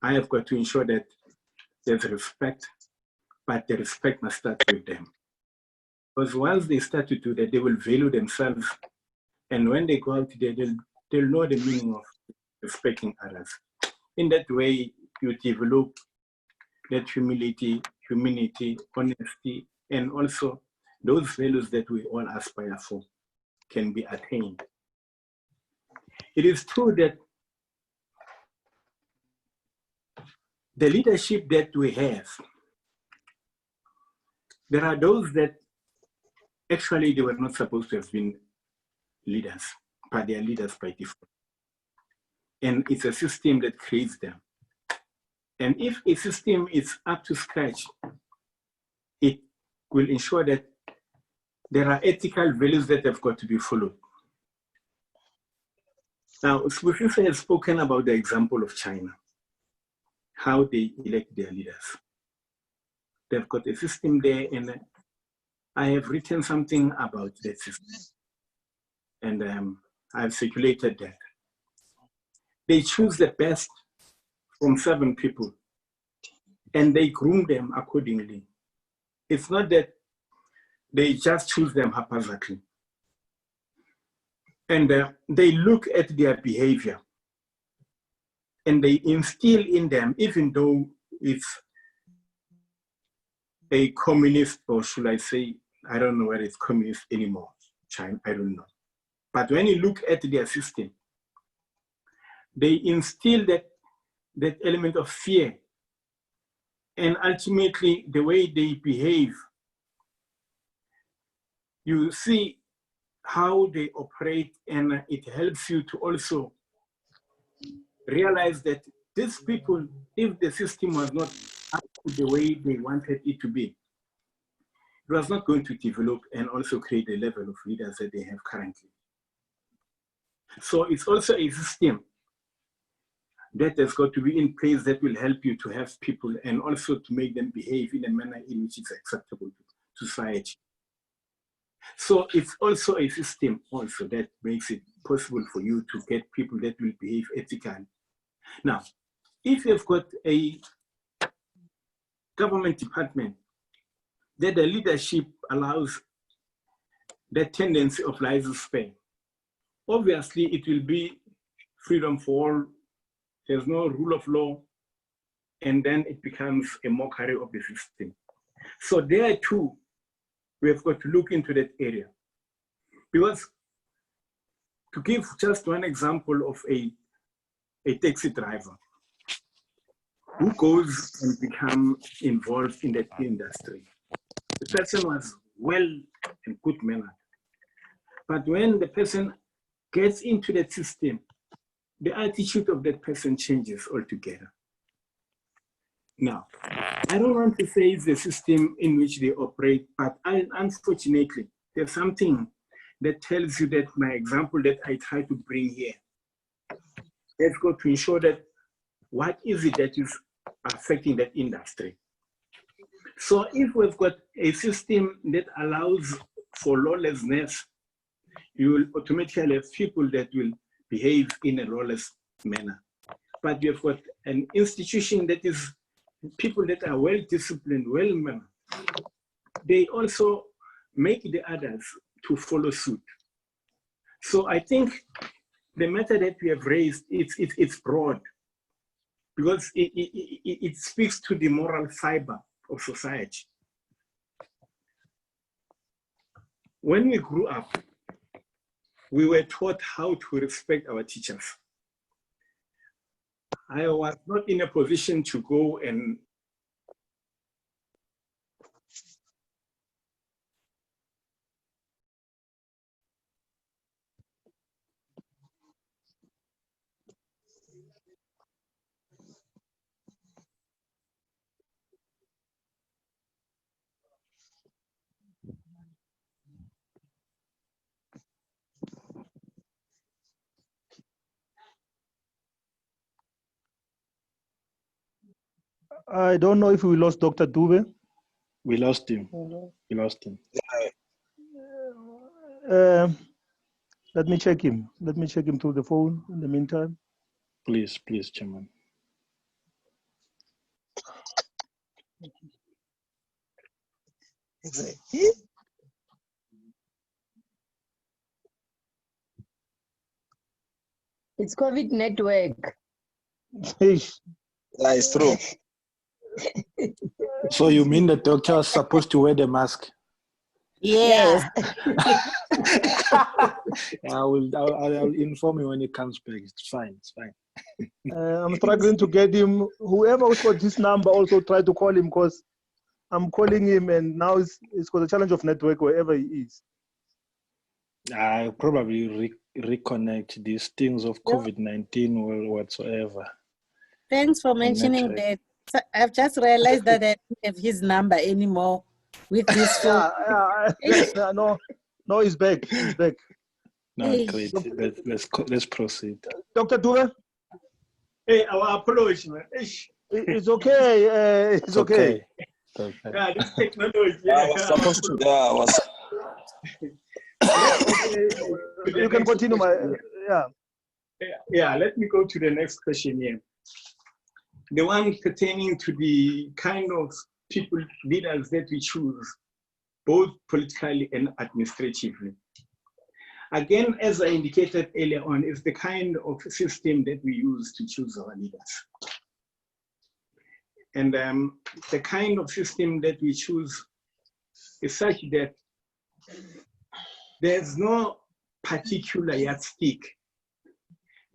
I have got to ensure that there's respect, but the respect must start with them. Because once they start to do that, they will value themselves. And when they go out there, they'll know the meaning of respecting others. In that way, you develop that humility, honesty, and also those values that we all aspire for can be attained. It is true that the leadership that we have, there are those that actually they were not supposed to have been leaders, but they are leaders by default. And it's a system that creates them. And if a system is up to scratch, it will ensure that there are ethical values that have got to be followed. Now, Professor has spoken about the example of China, how they elect their leaders. They've got a system there, and I have written something about that system. And I've circulated that. They choose the best from 7 people, and they groom them accordingly. It's not that they just choose them haphazardly. And they look at their behavior, and they instill in them, even though it's a communist, or should I say, I don't know whether it's communist anymore, China, I don't know. But when you look at their system, they instill that element of fear. And ultimately, the way they behave, you see how they operate, and it helps you to also realize that these people, if the system was not up to the way they wanted it to be, it was not going to develop and also create the level of leaders that they have currently. So it's also a system that has got to be in place that will help you to have people and also to make them behave in a manner in which is acceptable to society. So it's also a system also that makes it possible for you to get people that will behave ethically. Now, if you've got a government department that the leadership allows that tendency of laissez-faire, obviously it will be freedom for all. There's no rule of law, and then it becomes a mockery of the system. So there too, we have got to look into that area. Because to give just one example of a taxi driver who goes and becomes involved in that industry. The person was well and good mannered. But when the person gets into that system, the attitude of that person changes altogether. Now, I don't want to say it's the system in which they operate, but unfortunately, there's something that tells you that my example that I try to bring here, let's go to ensure that what is it that is affecting that industry. So if we've got a system that allows for lawlessness, you will automatically have people that will behave in a lawless manner. But you've got an institution that is people that are well disciplined, well mannered. They also make the others to follow suit. So I think the matter that we have raised, it's broad because it speaks to the moral fiber of society. When we grew up, we were taught how to respect our teachers. I was not in a position to go and I don't know if we lost Dr. Dube. We lost him. We lost him. Let me check him. Let me check him through the phone in the meantime. Please, please, Chairman. It's COVID network. That is true. So you mean the doctor is supposed to wear the mask? Yes. I'll inform you when it comes back. It's fine. It's fine. I'm struggling to get him. Whoever's got this number also try to call him because I'm calling him and now it's got a challenge of network wherever he is. I'll probably reconnect these things of COVID-19 or whatsoever. Thanks for mentioning that. So I've just realized that I don't have his number anymore with this phone. No, he's back. He's back. No, great. Let's proceed. Dr. Dube? Hey, our apology, man. It's okay. It's okay. Yeah, this technology. I was supposed to. Yeah, I was. You can continue. Yeah, let me go to the next question here. The one pertaining to the kind of people, leaders that we choose, both politically and administratively. Again, as I indicated earlier on, is the kind of system that we use to choose our leaders. And the kind of system that we choose is such that there's no particular yardstick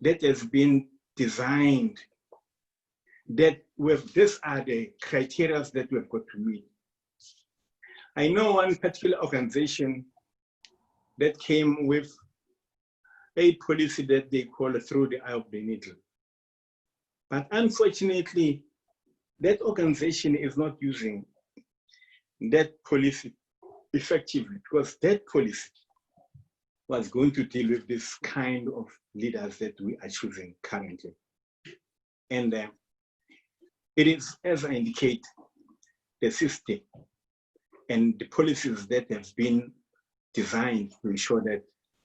that has been designed that these are the criteria that we've got to meet. I know one particular organization that came with a policy that they call through the eye of the needle. But unfortunately, that organization is not using that policy effectively because that policy was going to deal with this kind of leaders that we are choosing currently. And it is, as I indicate, the system and the policies that have been designed to ensure that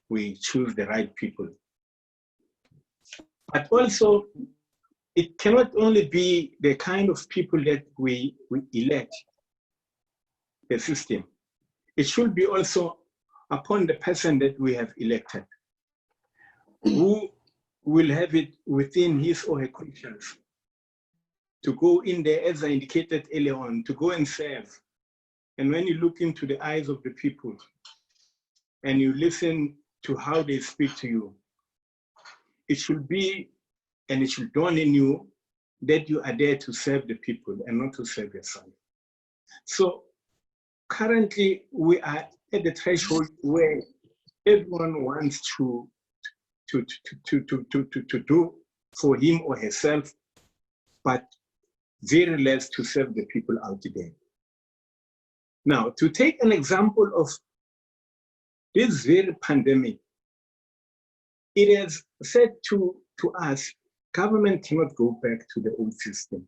we choose the right people. But also, it cannot only be the kind of people that we elect, the system. It should be also upon the person that we have elected, who will have it within his or her conscience to go in there, as I indicated earlier on, to go and serve. And when you look into the eyes of the people and you listen to how they speak to you, it should be, and it should dawn in you that you are there to serve the people and not to serve yourself. So currently we are at the threshold where everyone wants to do for him or herself, but very less to serve the people out there. Now, to take an example of this very pandemic, it has said to us, government cannot go back to the old system,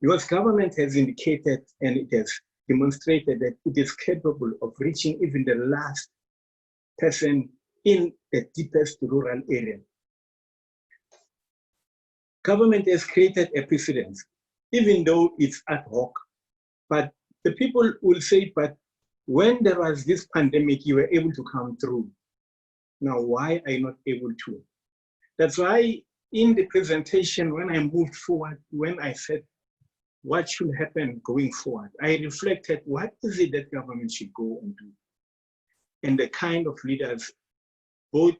because government has indicated and it has demonstrated that it is capable of reaching even the last person in the deepest rural area. Government has created a precedent, even though it's ad hoc, but the people will say, but when there was this pandemic, you were able to come through. Now, why are you not able to? That's why in the presentation, when I moved forward, when I said, what should happen going forward, I reflected, what is it that government should go and do? And the kind of leaders, both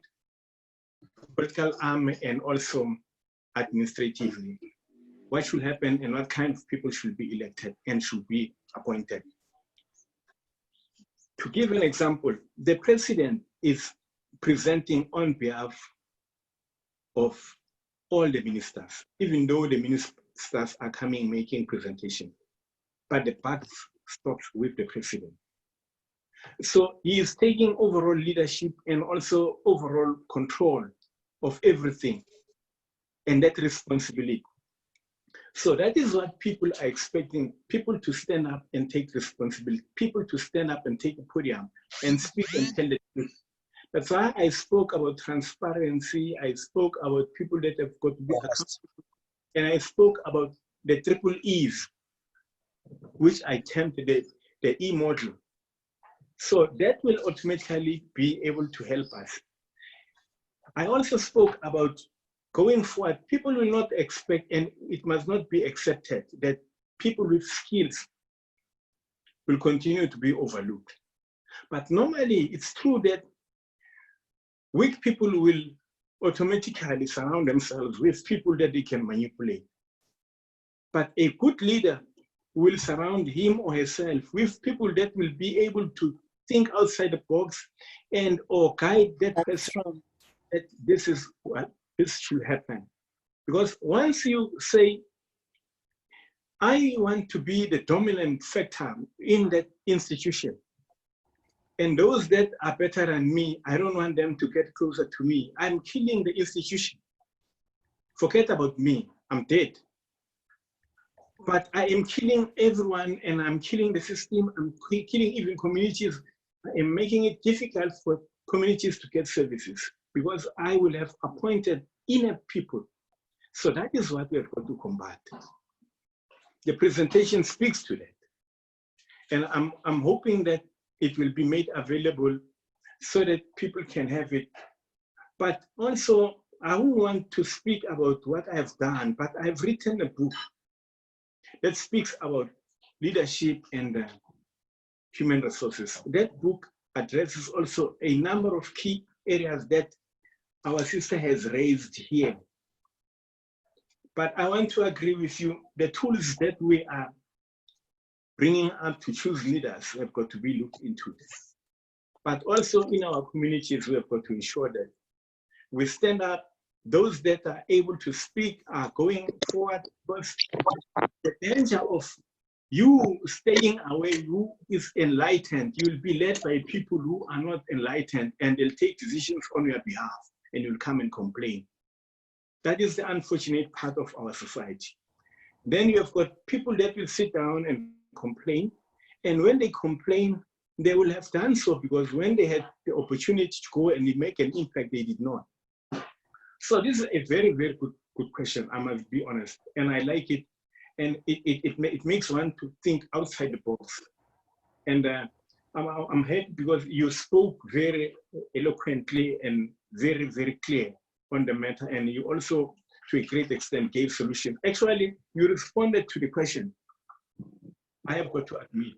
political arm and also administratively, what should happen and what kind of people should be elected and should be appointed. To give an example, the president is presenting on behalf of all the ministers, even though the ministers are coming making presentation, but the buck stops with the president. So he is taking overall leadership and also overall control of everything and that responsibility. So that is what people are expecting, people to stand up and take responsibility, people to stand up and take a podium and speak and tell the truth. That's why I spoke about transparency, I spoke about people that have got to be accountable, and I spoke about the triple E's, which I termed the E model. So that will automatically be able to help us. I also spoke about going forward, people will not expect, and it must not be accepted, that people with skills will continue to be overlooked. But normally, it's true that weak people will automatically surround themselves with people that they can manipulate. But a good leader will surround him or herself with people that will be able to think outside the box and or guide that person that this is what this should happen. Because once you say, I want to be the dominant factor in that institution, and those that are better than me, I don't want them to get closer to me. I'm killing the institution. Forget about me, I'm dead. But I am killing everyone and I'm killing the system, I'm killing even communities. I am making it difficult for communities to get services because I will have appointed inner people. So that is what we have got to combat. The presentation speaks to that. And I'm hoping that it will be made available so that people can have it. But also, I don't want to speak about what I have done, but I've written a book that speaks about leadership and human resources. That book addresses also a number of key areas that our sister has raised here. But I want to agree with you, the tools that we are bringing up to choose leaders have got to be looked into. But also in our communities, we have got to ensure that we stand up, those that are able to speak are going forward, because the danger of you staying away, who is enlightened, you'll be led by people who are not enlightened and they'll take decisions on your behalf and you'll come and complain. That is the unfortunate part of our society. Then you have got people that will sit down and complain. And when they complain, they will have done so because when they had the opportunity to go and make an impact, they did not. So this is a very, very good question, I must be honest. And I like it. And it makes one to think outside the box. And I'm happy because you spoke very eloquently and very, very clear on the matter. And you also, to a great extent, gave solution. Actually, you responded to the question. I have got to admit.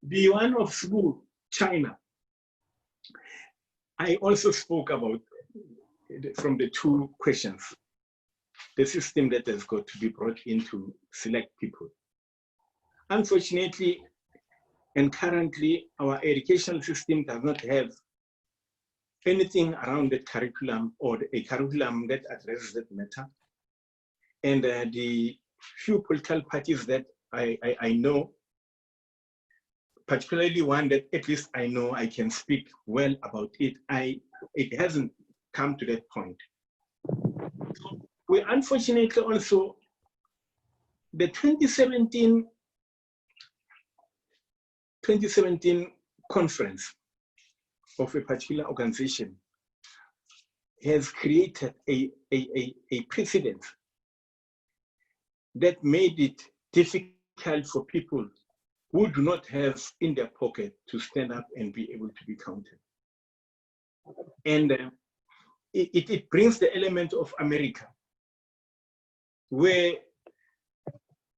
The one of school, China, I also spoke about from the two questions, the system that has got to be brought in to select people. Unfortunately, and currently, our educational system does not have anything around the curriculum or a curriculum that addresses that matter. And the few political parties that I know, particularly one that at least I know I can speak well about it, it hasn't come to that point. So we unfortunately also, the 2017 conference of a particular organization has created a precedent that made it difficult for people who do not have in their pocket to stand up and be able to be counted. And it brings the element of America, where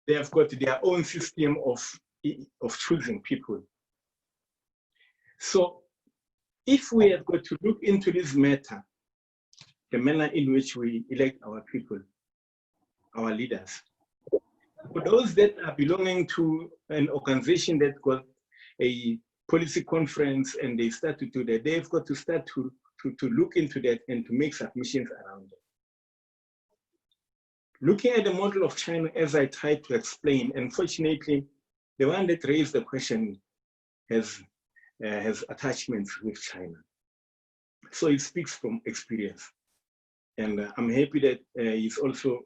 they have got their own system of choosing people. So if we have got to look into this matter, the manner in which we elect our people, our leaders, for those that are belonging to an organization that got a policy conference and they start to do that, they've got to start to look into that and to make submissions around it. Looking at the model of China, as I tried to explain, unfortunately, the one that raised the question has attachments with China. So it speaks from experience. And I'm happy that he's also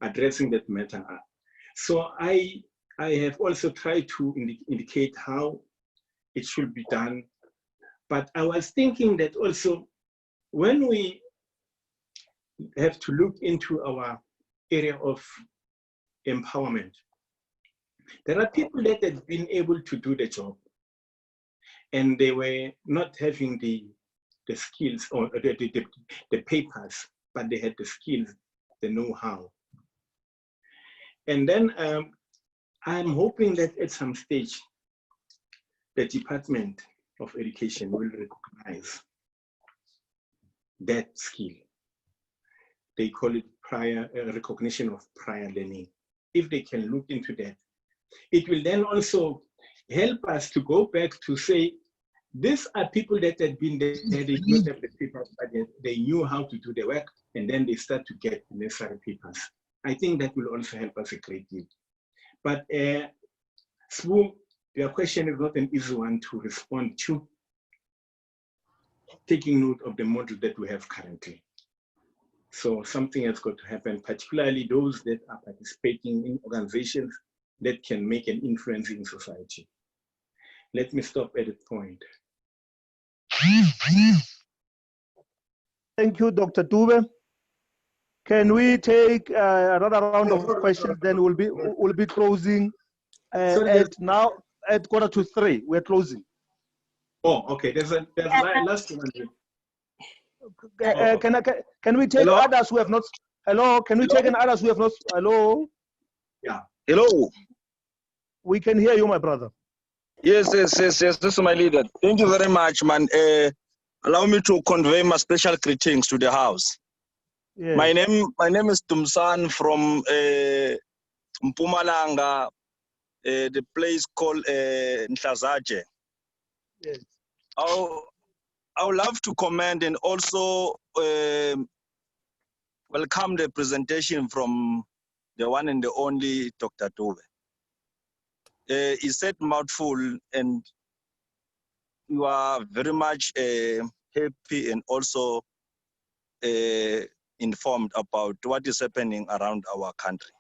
addressing that matter. So I have also tried to indicate how it should be done. But I was thinking that also when we have to look into our area of empowerment, there are people that have been able to do the job and they were not having the skills or the papers, but they had the skills, the know-how. And then I'm hoping that at some stage, the Department of Education will recognize that skill. They call it prior recognition of prior learning. If they can look into that, it will then also help us to go back to say, these are people that had been there, they did not have the papers, but they knew how to do the work, and then they start to get the necessary papers. I think that will also help us a great deal. But Swu, your question is not an easy one to respond to, taking note of the model that we have currently. So something has got to happen, particularly those that are participating in organizations that can make an influence in society. Let me stop at that point. Thank you, Dr. Dube. Can we take another round of questions? Then we'll be closing at 2:45. We're closing. Oh, okay. There's last one here. Can we take Hello? others who have not? Hello. Can we take others who have not? Hello. Yeah. Hello. We can hear you, my brother. Yes. This is my leader. Thank you very much, man. Allow me to convey my special greetings to the house. Yes. My name is Tumsan from Mpumalanga, the place called Nhlazaje. Yes. I would love to comment and also welcome the presentation from the one and the only Dr. Dube. He said mouthful, and you are very much happy and also informed about what is happening around our country.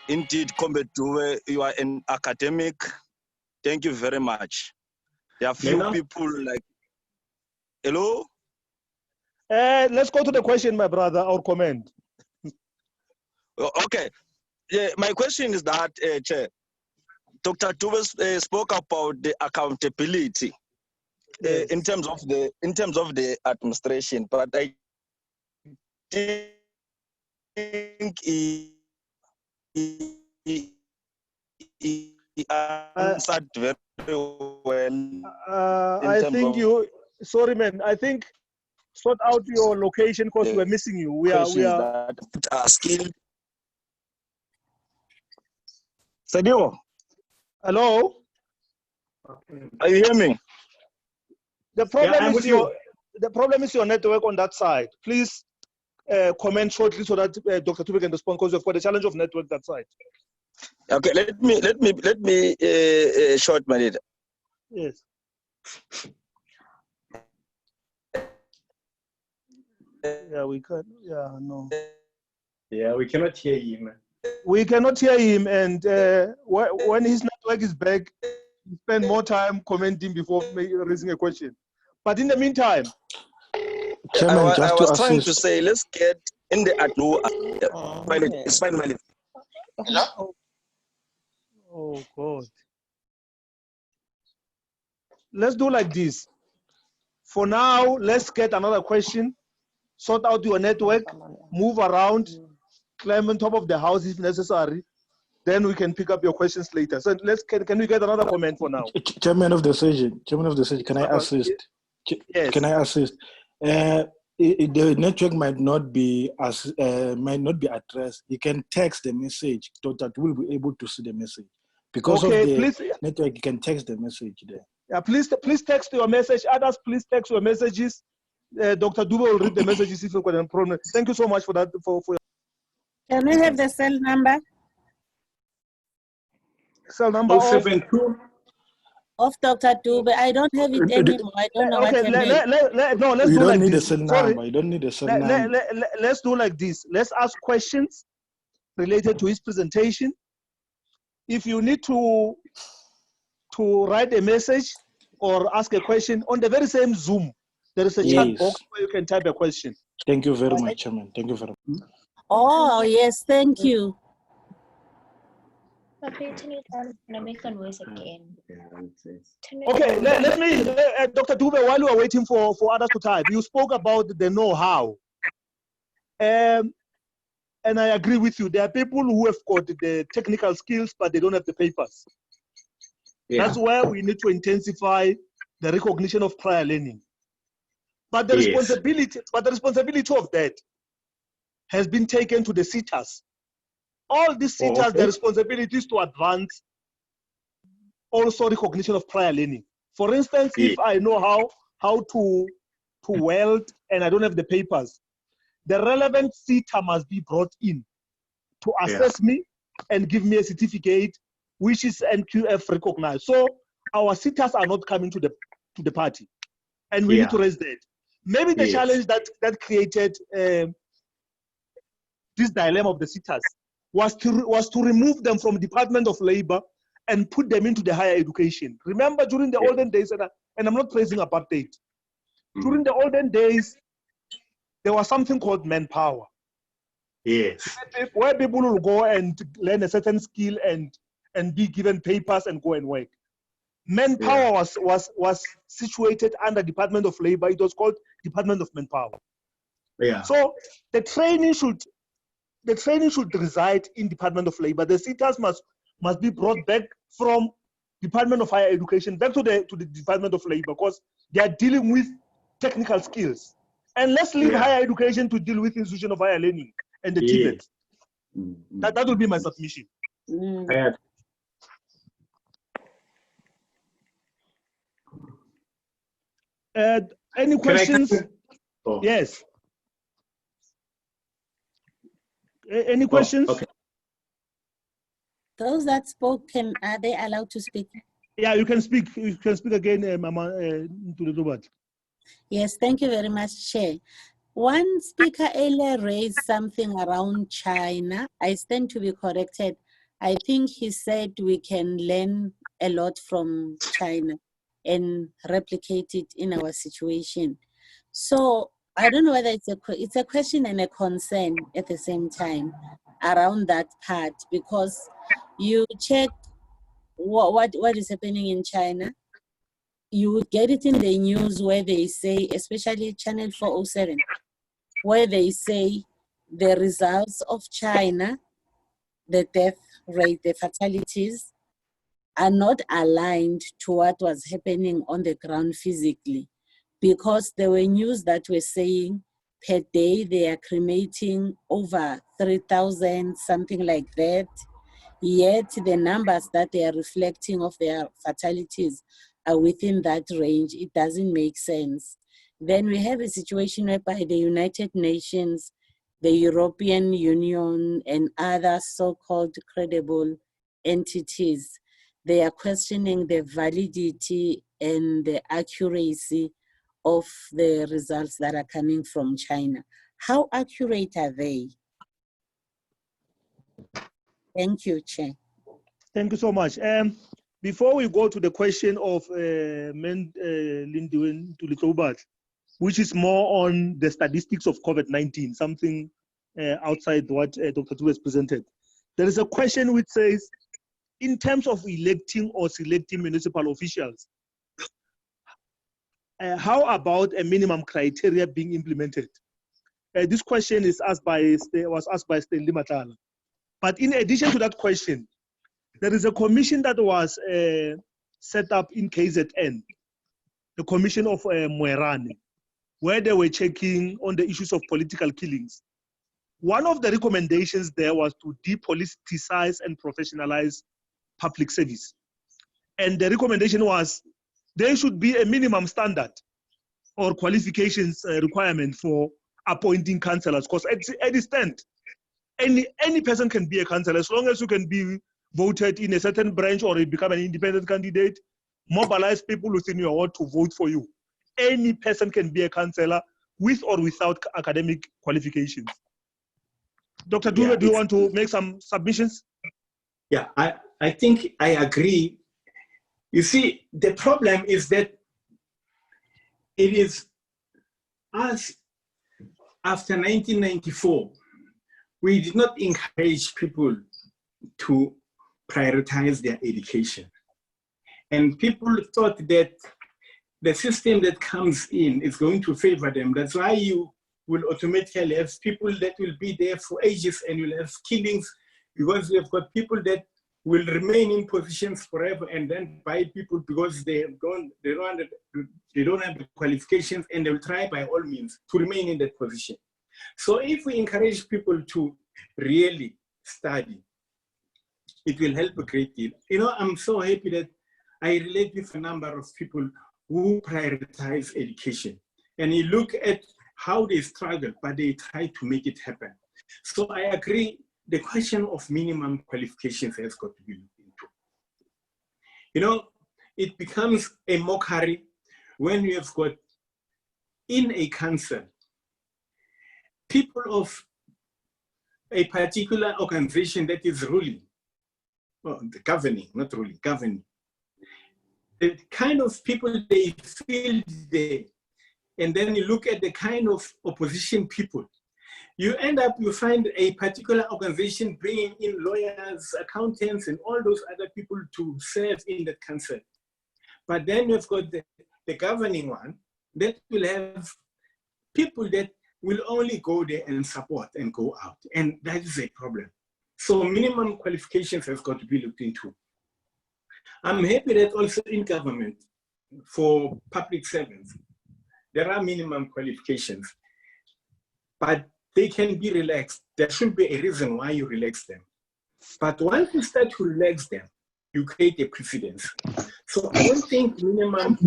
Indeed, Comrade Dube, you are an academic. Thank you very much. There are few people like, hello? Let's go to the question, my brother, or comment. Okay. Yeah, my question is that, Chair, Dr. Dube spoke about the accountability in terms of the administration, but I think he answered very well. I think you. Sorry, man. I think sort out your location because we're missing you. We are skilled. Sediko. Hello. Are you hearing me? The problem is the problem is your network on that side. Please comment shortly so that Dr. Dube can respond, because we've got a challenge of network that side. Okay, let me short my leader. Yes. Yeah, we can. Yeah, no. Yeah, we cannot hear him. We cannot hear him, and when his network is back, he spend more time commenting before raising a question. But in the meantime, Chairman, I just to was trying to assist. say, let's get in the ATLU. It's fine, my leader. oh God. Let's do like this. For now, let's get another question, sort out your network, move around, climb on top of the house if necessary. Then we can pick up your questions later. So can we get another comment for now? Chairman of the session, can I assist? Yes. Can I assist? The network might not be addressed. You can text the message so that we'll be able to see the message. Because of the network, you can text the message there. Yeah, please text your message. Others, please text your messages. Dr. Dube will read the messages if you've got a problem. Thank you so much for that. Can we have the cell number? Cell number 072 of Dr. Dube. I don't have it anymore. I don't know okay, let's do like this. Number. You don't need a cell number. Let's do like this. Let's ask questions related to his presentation. If you need to write a message or ask a question on the very same Zoom, there is a chat box where you can type a question. Thank you very much, Chairman. Thank you very much. Oh, yes, thank you. Okay, turn it on. Make a noise again. Okay, let me, Dr. Dube, while you are waiting for others to type, you spoke about the know-how. And I agree with you. There are people who have got the technical skills, but they don't have the papers. Yeah. That's where we need to intensify the recognition of prior learning. But the responsibility of that has been taken to the CETAs. All these CETAs, the responsibility is to advance also recognition of prior learning. For instance, if I know how to weld and I don't have the papers, the relevant CETA must be brought in to assess me and give me a certificate which is NQF recognized. So our CETAs are not coming to the party, and we need to raise that. Maybe the challenge that created this dilemma of the CETAs was to remove them from Department of Labor and put them into the higher education. Remember, during the olden days, and I'm not praising apartheid, during the olden days, there was something called manpower. Yes. Where people will go and learn a certain skill and be given papers and go and work. Manpower was situated under Department of Labor. It was called Department of Manpower. Yeah. So the training should reside in Department of Labor. The CETAs must be brought back from Department of Higher Education back to the Department of Labor, because they are dealing with technical skills. And let's leave higher education to deal with institution of higher learning and the TVET. That will be my submission. Any questions? Yes. Any questions? Okay. Those that spoke, are they allowed to speak? Yeah, you can speak. You can speak again, Mama, to the robot. Yes, thank you very much, Chair. One speaker earlier raised something around China. I stand to be corrected. I think he said we can learn a lot from China and replicate it in our situation. So I don't know whether it's a question and a concern at the same time around that part, because you check what is happening in China. You would get it in the news where they say, especially Channel 407, where they say the results of China, the death rate, the fatalities, are not aligned to what was happening on the ground physically, because there were news that were saying per day they are cremating over 3,000, something like that. Yet the numbers that they are reflecting of their fatalities are within that range. It doesn't make sense. Then we have a situation whereby the United Nations the European Union and other so-called credible entities. They are questioning the validity and the accuracy of the results that are coming from China. How accurate are they? Thank you, Chair. Thank you so much. Before we go to the question of Lindiwe Ntuli-Tleuba, which is more on the statistics of COVID-19, something outside what Dr. Dube has presented, there is a question which says, in terms of electing or selecting municipal officials, how about a minimum criteria being implemented? This question was asked by Stanley Matala. But in addition to that question, there is a commission that was set up in KZN, the Commission of Moerane, where they were checking on the issues of political killings. One of the recommendations there was to depoliticize and professionalize public service. And the recommendation was there should be a minimum standard or qualifications requirement for appointing councillors, because at this stand, any person can be a councillor as long as you can be voted in a certain branch or you become an independent candidate, mobilize people within your ward to vote for you. Any person can be a councillor with or without academic qualifications. Dr. Dube, do you want to make some submissions? Yeah, I think I agree. You see, the problem is that it is us, after 1994, we did not encourage people to prioritize their education. And people thought that the system that comes in is going to favor them. That's why you will automatically have people that will be there for ages, and you'll have killings, because we've got people that will remain in positions forever and then buy people because they don't have the qualifications, and they will try by all means to remain in that position. So if we encourage people to really study, it will help a great deal. You know, I'm so happy that I relate with a number of people who prioritize education. And you look at how they struggle, but they try to make it happen. So I agree, the question of minimum qualifications has got to be looked into. You know, it becomes a mockery when you have got in a council people of a particular organization that is ruling, well, governing, not ruling, governing. The kind of people they feel there, and then you look at the kind of opposition people, you end up, you find a particular organization bringing in lawyers, accountants, and all those other people to serve in that council. But then you've got the governing one that will have people that will only go there and support and go out. And that is a problem. So minimum qualifications has got to be looked into. I'm happy that also in government, for public servants, there are minimum qualifications, but they can be relaxed. There should be a reason why you relax them. But once you start to relax them, you create a precedence. So I don't think the minimum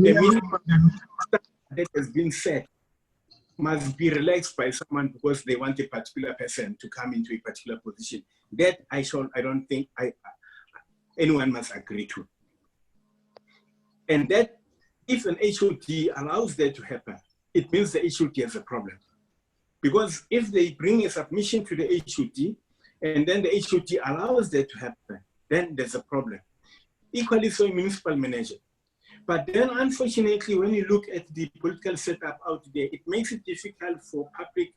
that has been set must be relaxed by someone because they want a particular person to come into a particular position. That I don't think anyone must agree to. And that if an HOD allows that to happen, it means the HOD has a problem. Because if they bring a submission to the HOD and then the HOD allows that to happen, then there's a problem. Equally so in municipal manager. But then unfortunately, when you look at the political setup out there, it makes it difficult for public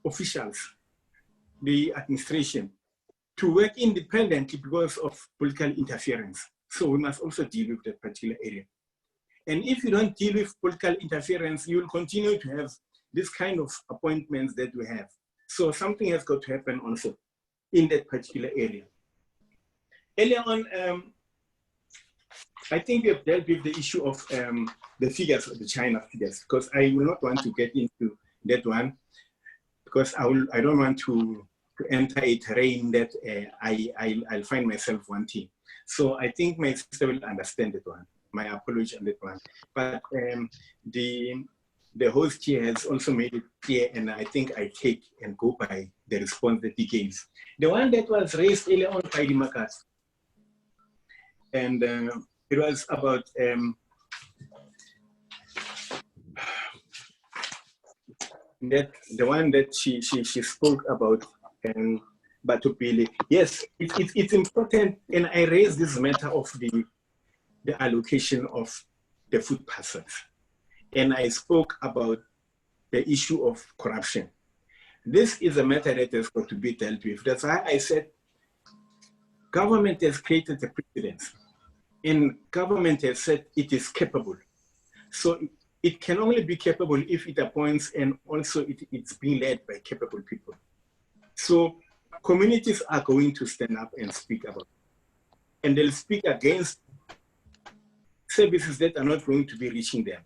officials, the administration, to work independently because of political interference. So we must also deal with that particular area. And if you don't deal with political interference, you will continue to have this kind of appointments that we have. So something has got to happen also in that particular area. Earlier on, I think we have dealt with the issue of the figures, the China figures, because I will not want to get into that one, because I don't want to enter a terrain that I'll find myself wanting. So I think my sister will understand that one. My apology on that one. But the host here has also made it clear, and I think I take and go by the response that he gave. The one that was raised earlier on by the Makas, and it was about that the one that she spoke about, Batupili. Yes, it's important, and I raised this matter of the allocation of the food parcels, and I spoke about the issue of corruption. This is a matter that has got to be dealt with. That's why I said government has created a precedent, and government has said it is capable. So it can only be capable if it appoints, and also it's being led by capable people. So communities are going to stand up and speak about it. And they'll speak against services that are not going to be reaching them.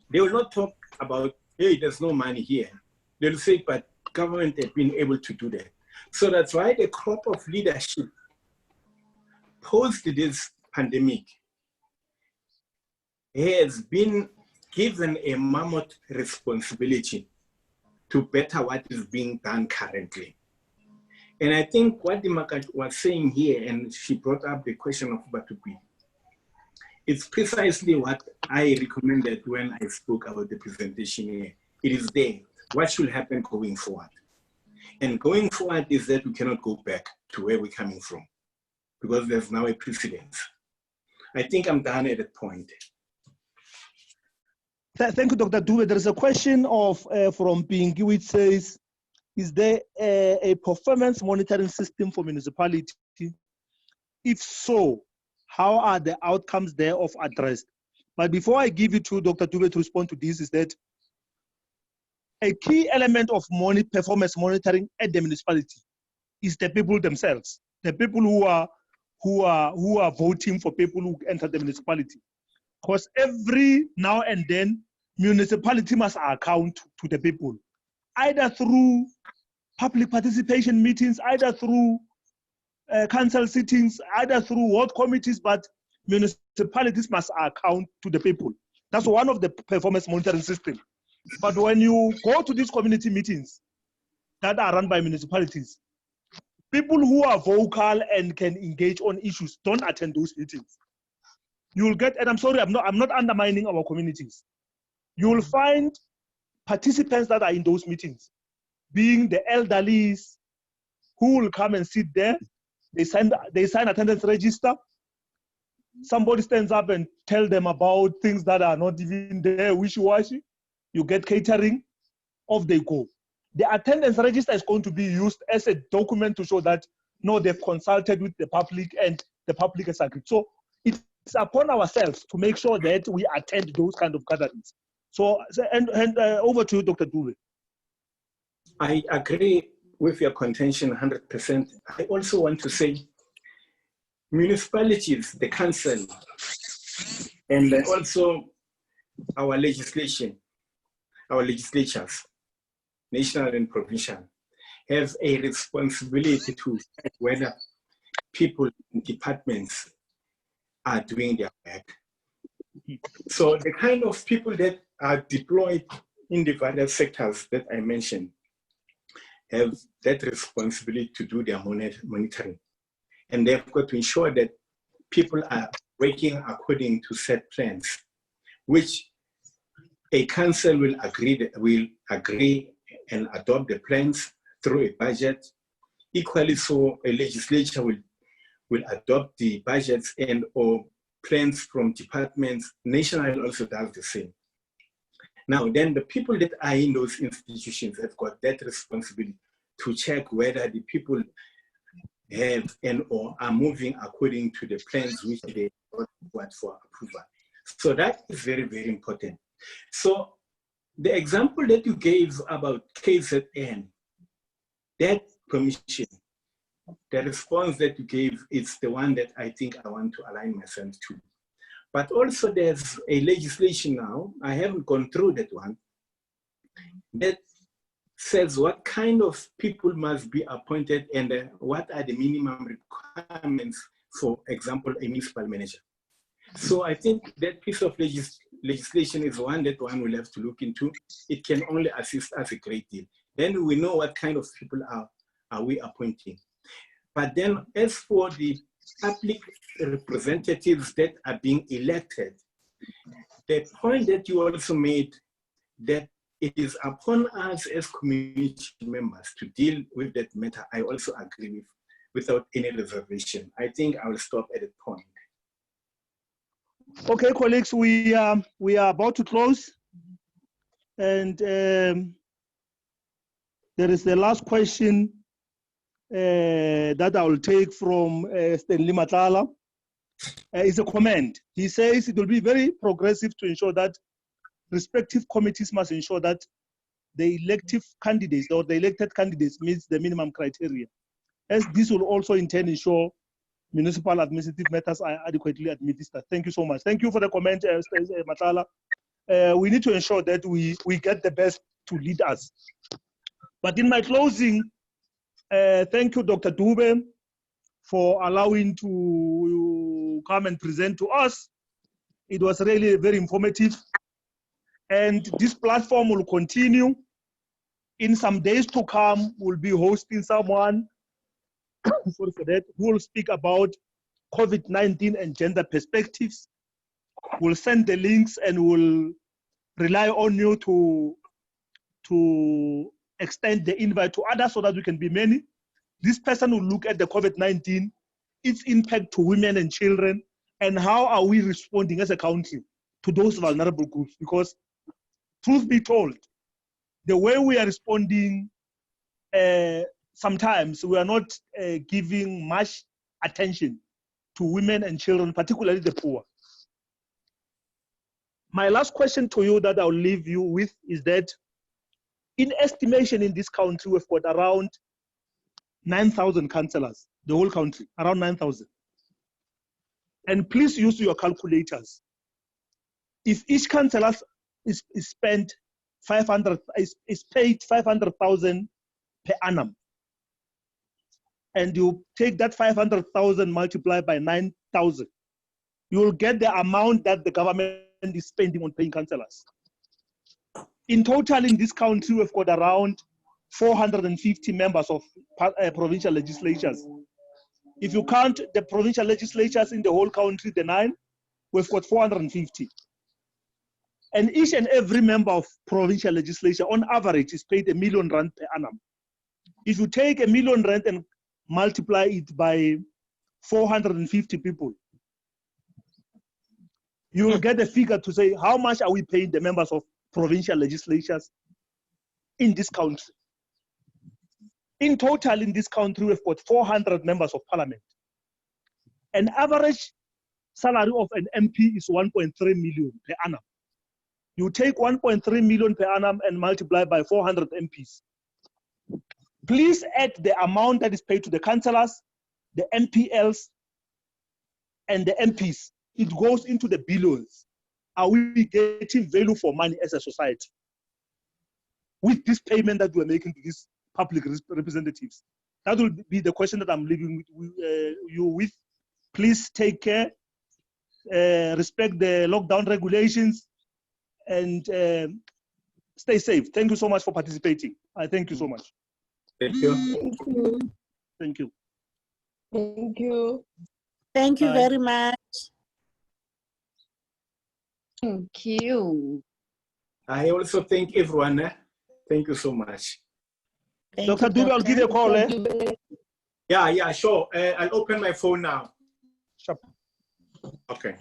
They will not talk about, hey, there's no money here. They'll say, but government has been able to do that. So that's why the crop of leadership post this pandemic has been given a mammoth responsibility to better what is being done currently. And I think what the Maka was saying here, and she brought up the question of Batupi, it's precisely what I recommended when I spoke about the presentation here. It is there. What should happen going forward? And going forward is that we cannot go back to where we're coming from, because there's now a precedent. I think I'm done at that point. Thank you, Dr. Dube. There is a question from Pinky which says, is there a performance monitoring system for municipality? If so, how are the outcomes thereof addressed? But before I give it to Dr. Dube to respond to this, is that a key element of performance monitoring at the municipality is the people themselves, the people who are voting for people who enter the municipality. Because every now and then, municipality must account to the people, either through public participation meetings, either through council sittings, either through ward committees, but municipalities must account to the people. That's one of the performance monitoring systems. But when you go to these community meetings that are run by municipalities, people who are vocal and can engage on issues don't attend those meetings. You will get, and I'm sorry, I'm not undermining our communities. You will find participants that are in those meetings, being the elderlies who will come and sit there. They sign attendance register. Somebody stands up and tell them about things that are not even there, wishy-washy. You get catering, off they go. The attendance register is going to be used as a document to show that, no, they've consulted with the public and the public has agreed. So it's upon ourselves to make sure that we attend those kind of gatherings. So, and over to you, Dr. Dube. I agree with your contention 100%. I also want to say municipalities, the council, and also our legislation, our legislatures, national and provincial, have a responsibility to check whether people in departments are doing their work. So the kind of people that are deployed in the various sectors that I mentioned have that responsibility to do their monitoring. And they've got to ensure that people are working according to set plans, which a council will agree and adopt the plans through a budget. Equally so, a legislature will adopt the budgets and or plans from departments. National also does the same. Now, then the people that are in those institutions have got that responsibility to check whether the people have and or are moving according to the plans which they want for approval. So that is very, very important. So the example that you gave about KZN, that commission, the response that you gave is the one that I think I want to align myself to. But also there's a legislation now, I haven't gone through that one, that says what kind of people must be appointed and what are the minimum requirements, for example, a municipal manager. So I think that piece of legislation is one that one will have to look into. It can only assist us a great deal. Then we know what kind of people are we appointing. But then as for the public representatives that are being elected, the point that you also made, that it is upon us as community members to deal with that matter, I also agree with, without any reservation. I think I will stop at that point. Okay, colleagues, we are about to close. And there is the last question that I will take from Stanley Matala. It's a comment. He says it will be very progressive to ensure that respective committees must ensure that the elective candidates or the elected candidates meets the minimum criteria, as this will also in turn ensure municipal administrative matters are adequately administered. Thank you so much. Thank you for the comment, Matala. We need to ensure that we get the best to lead us. But in my closing, thank you, Dr. Dube, for allowing to come and present to us. It was really very informative. And this platform will continue. In some days to come, we'll be hosting someone sorry for that, who will speak about COVID-19 and gender perspectives. We'll send the links and we'll rely on you to extend the invite to others so that we can be many. This person will look at the COVID-19, its impact to women and children, and how are we responding as a country to those vulnerable groups. Because truth be told, the way we are responding, sometimes we are not giving much attention to women and children, particularly the poor. My last question to you that I'll leave you with is that in estimation in this country, we've got around 9,000 councillors, the whole country, around 9,000. And please use your calculators. If each councillor is paid 500,000 per annum, and you take that 500,000 multiplied by 9,000, you will get the amount that the government is spending on paying councillors. In total, in this country, we've got around 450 members of provincial legislatures. If you count the provincial legislatures in the whole country, the 9, we've got 450. And each and every member of provincial legislature, on average, is paid R1 million per annum. If you take R1 million and multiply it by 450 people, you will get a figure to say how much are we paying the members of provincial legislatures in this country. In total, in this country, we've got 400 members of parliament. An average salary of an MP is 1.3 million per annum. You take 1.3 million per annum and multiply by 400 MPs. Please add the amount that is paid to the councillors, the MPLs, and the MPs. It goes into the billions. Are we getting value for money as a society with this payment that we're making to these public representatives? That will be the question that I'm leaving you with. Please take care, respect the lockdown regulations, and stay safe. Thank you so much for participating. I thank you so much. Thank you. Thank you. Thank you. Thank you. Thank you Bye. very much. Thank you. I also thank everyone. Thank you so much. Thank Dr. you, Dube, I'll give you a call. Yeah, sure. I'll open my phone now. Sure. Okay.